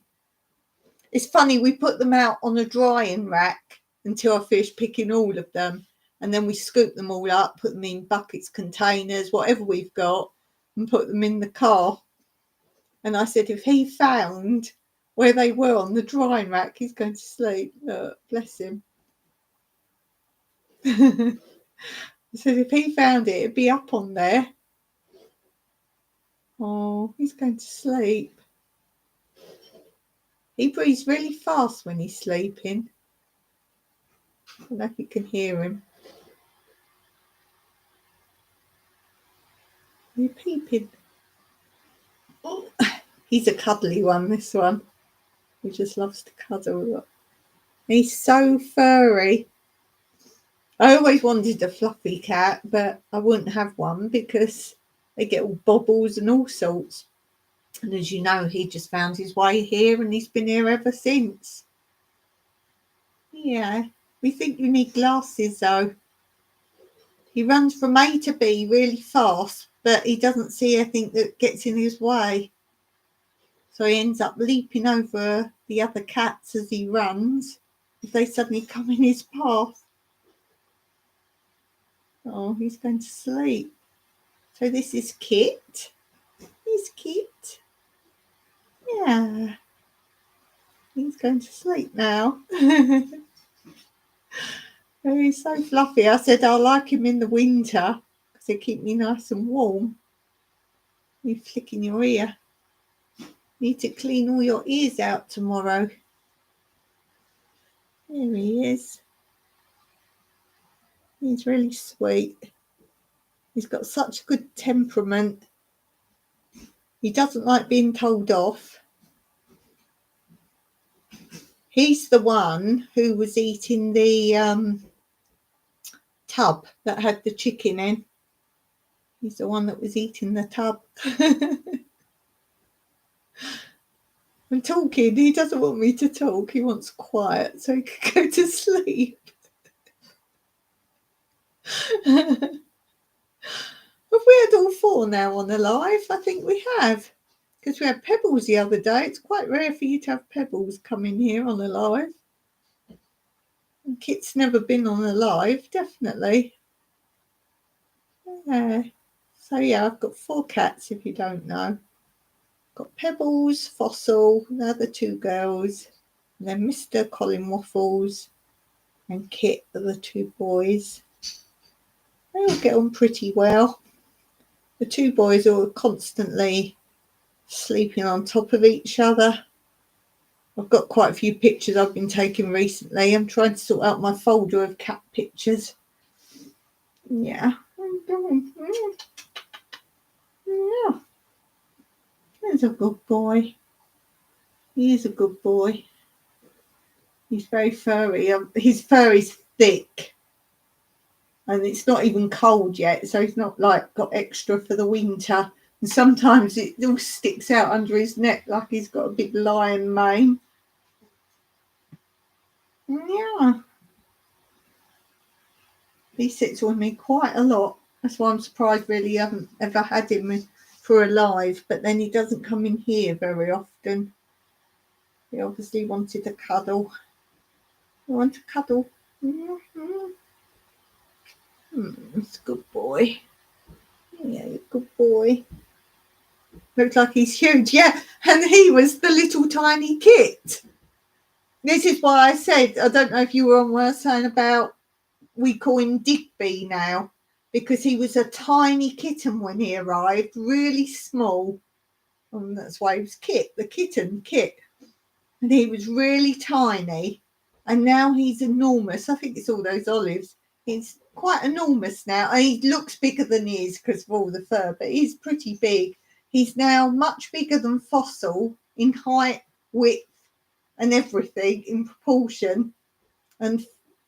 It's funny, we put them out on a drying rack until I finish picking all of them. And then we scoop them all up, put them in buckets, containers, whatever we've got, and put them in the car. And I said, if he found where they were on the drying rack, he's going to sleep. Look, bless him. I said, if he found it, it'd be up on there. Oh, he's going to sleep. He breathes really fast when he's sleeping. I don't know if you can hear him. Are you peeping? Oh, he's a cuddly one, this one. He just loves to cuddle. He's so furry. I always wanted a fluffy cat, but I wouldn't have one because they get all bobbles and all sorts. And as you know, he just found his way here and he's been here ever since. Yeah, we think you need glasses though. He runs from A to B really fast, but he doesn't see anything that gets in his way. So he ends up leaping over the other cats as he runs if they suddenly come in his path. Oh, he's going to sleep. So this is Kit. He's Kit. Yeah. He's going to sleep now. He's so fluffy. I said I like him in the winter because they keep me nice and warm. You're flicking your ear. Need to clean all your ears out tomorrow. There he is. He's really sweet. He's got such good temperament. He doesn't like being told off. He's the one who was eating the tub that had the chicken in. He's the one that was eating the tub. I'm talking. He doesn't want me to talk. He wants quiet so he can go to sleep. Have we had all four now on the live? I think we have. Because we had Pebbles the other day. It's quite rare for you to have Pebbles come in here on the live. And Kit's never been on the live, definitely. Yeah. So yeah, I've got 4 cats if you don't know. Got Pebbles, Fossil, the other 2 girls, and then Mr. Colin Waffles and Kit are the 2 boys. They all get on pretty well. The 2 boys are constantly sleeping on top of each other. I've got quite a few pictures I've been taking recently. I'm trying to sort out my folder of cat pictures. Yeah. Yeah. He's a good boy. He is a good boy. He's very furry. His fur is thick. And it's not even cold yet, so he's not like got extra for the winter. And sometimes it all sticks out under his neck like he's got a big lion mane. Yeah. He sits with me quite a lot. That's why I'm surprised really I haven't ever had him for a live, but then he doesn't come in here very often. He obviously wanted a cuddle. I want a cuddle. It's a good boy. Yeah, a good boy. Looks like he's huge. Yeah, and he was the little tiny Kit. This is why I said, I don't know if you were on where I was saying about we call him Digby now, because he was a tiny kitten when he arrived, really small. And that's why he was Kit, the kitten, Kit. And he was really tiny. And now he's enormous. I think it's all those olives. He's quite enormous now. And he looks bigger than he is because of all the fur, but he's pretty big. He's now much bigger than Fossil in height, width, and everything in proportion. And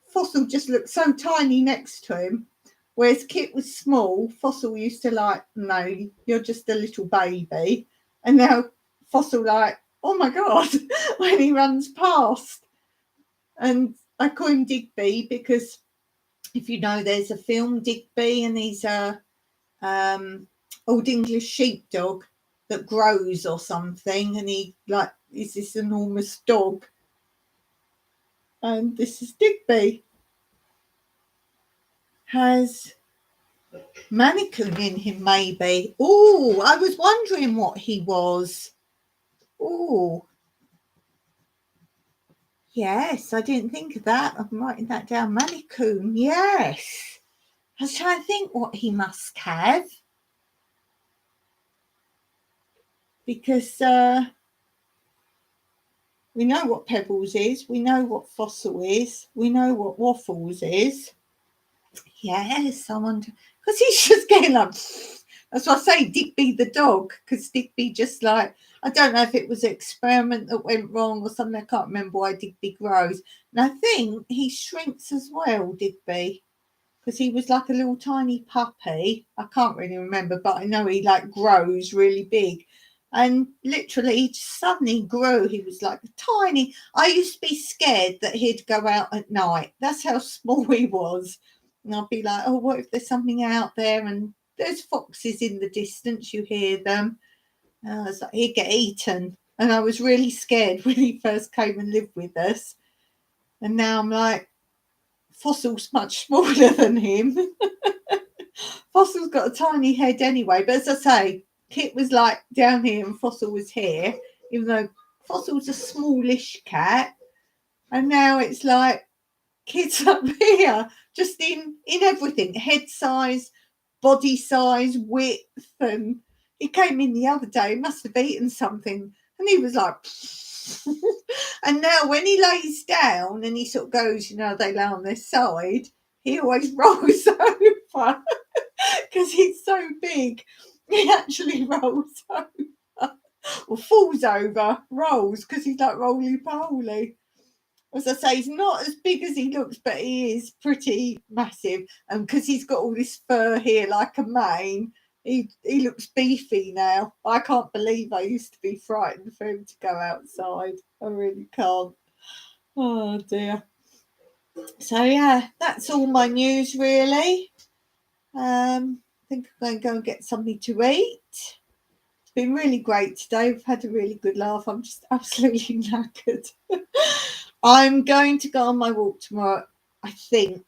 Fossil just looked so tiny next to him. Whereas Kit was small, Fossil used to like, no, you're just a little baby. And now Fossil like, oh my God, when he runs past. And I call him Digby because if you know, there's a film Digby, and he's a old English sheepdog that grows or something, and he like is this enormous dog. And this is Digby. Has mannequin in him, maybe. Oh, I was wondering what he was. Oh, yes, I didn't think of that. I'm writing that down. Mannequin, yes. I was trying to think what he must have. Because we know what Pebbles is. We know what Fossil is. We know what Waffles is. Yes, I wonder. Because he's just getting like... That's why I say Digby the dog. Because Digby just like... I don't know if it was an experiment that went wrong or something. I can't remember why Digby grows. And I think he shrinks as well, Digby. Because he was like a little tiny puppy. I can't really remember, but I know he like grows really big. And literally he suddenly grew. He was like a tiny... I used to be scared that he'd go out at night. That's how small he was. And I'd be like, oh, what if there's something out there? And there's foxes in the distance. You hear them. And I was like, he'd get eaten. And I was really scared when he first came and lived with us. And now I'm like, Fossil's much smaller than him. Fossil's got a tiny head anyway. But as I say, Kit was like down here and Fossil was here. Even though Fossil's a smallish cat. And now it's like Kit's up here. Just in everything. Head size, body size, width. And he came in the other day. He must have eaten something. And he was like... And now when he lays down and he sort of goes, you know, they lay on their side, he always rolls over because he's so big. He actually rolls over or falls over, rolls because he's like roly-poly. As I say, he's not as big as he looks, but he is pretty massive. And because he's got all this fur here like a mane, he looks beefy now. I can't believe I used to be frightened for him to go outside. I really can't. Oh dear. So yeah, that's all my news really. I think I'm going to go and get something to eat. It's been really great today. We've had a really good laugh. I'm just absolutely knackered. I'm going to go on my walk tomorrow, I think.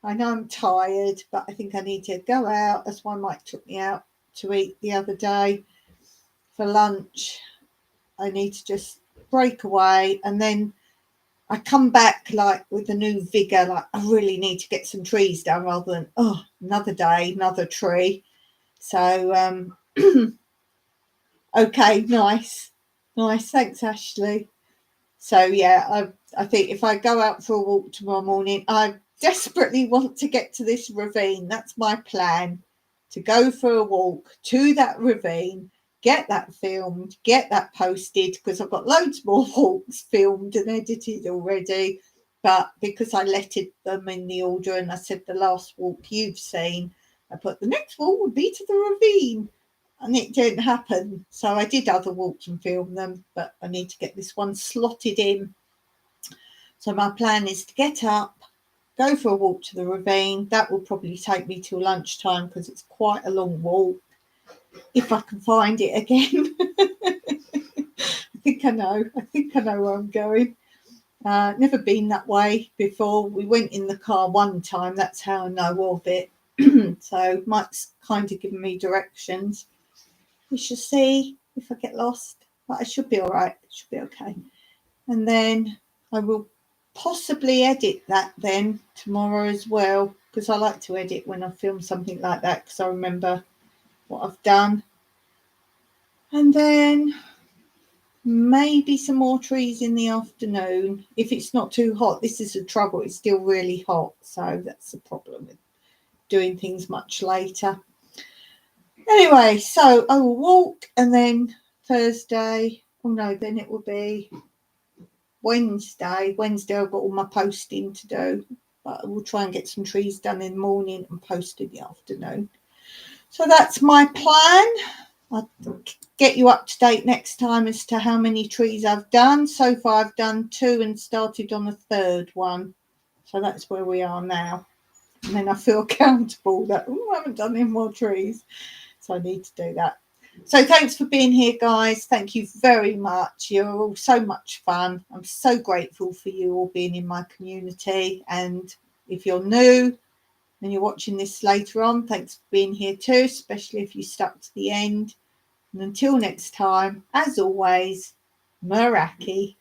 I know I'm tired, but I think I need to go out. That's why Mike took me out to eat the other day for lunch. I need to just break away, and then I come back like with a new vigour, like I really need to get some trees done rather than, oh, another day, another tree. So, okay, nice. Thanks, Ashley. So, yeah, I think if I go out for a walk tomorrow morning, I desperately want to get to this ravine. That's my plan, to go for a walk to that ravine, get that filmed, get that posted, because I've got loads more walks filmed and edited already. But because I lettered them in the order and I said the last walk you've seen, I put the next walk would be to the ravine. And it didn't happen. So I did other walks and film them, but I need to get this one slotted in. So my plan is to get up, go for a walk to the ravine. That will probably take me till lunchtime because it's quite a long walk, if I can find it again. I think I know where I'm going. Never been that way before. We went in the car one time. That's how I know of it. So Mike's kind of given me directions. We shall see if I get lost, but I should be all right. It should be okay. And then I will possibly edit that then tomorrow as well, because I like to edit when I film something like that because I remember what I've done. And then maybe some more trees in the afternoon if it's not too hot. This is the trouble. It's still really hot, so that's the problem with doing things much later. Anyway, so I will walk, and then Thursday, then it will be Wednesday. Wednesday I've got all my posting to do, but I will try and get some trees done in the morning and post in the afternoon. So that's my plan. I'll get you up to date next time as to how many trees I've done. So far I've done 2 and started on the 3rd one. So that's where we are now. And then I feel accountable that I haven't done any more trees. So I need to do that. So thanks for being here, guys. Thank you very much. You're all so much fun. I'm so grateful for you all being in my community. And if you're new and you're watching this later on, thanks for being here too, especially if you stuck to the end. And until next time, as always, Meraki.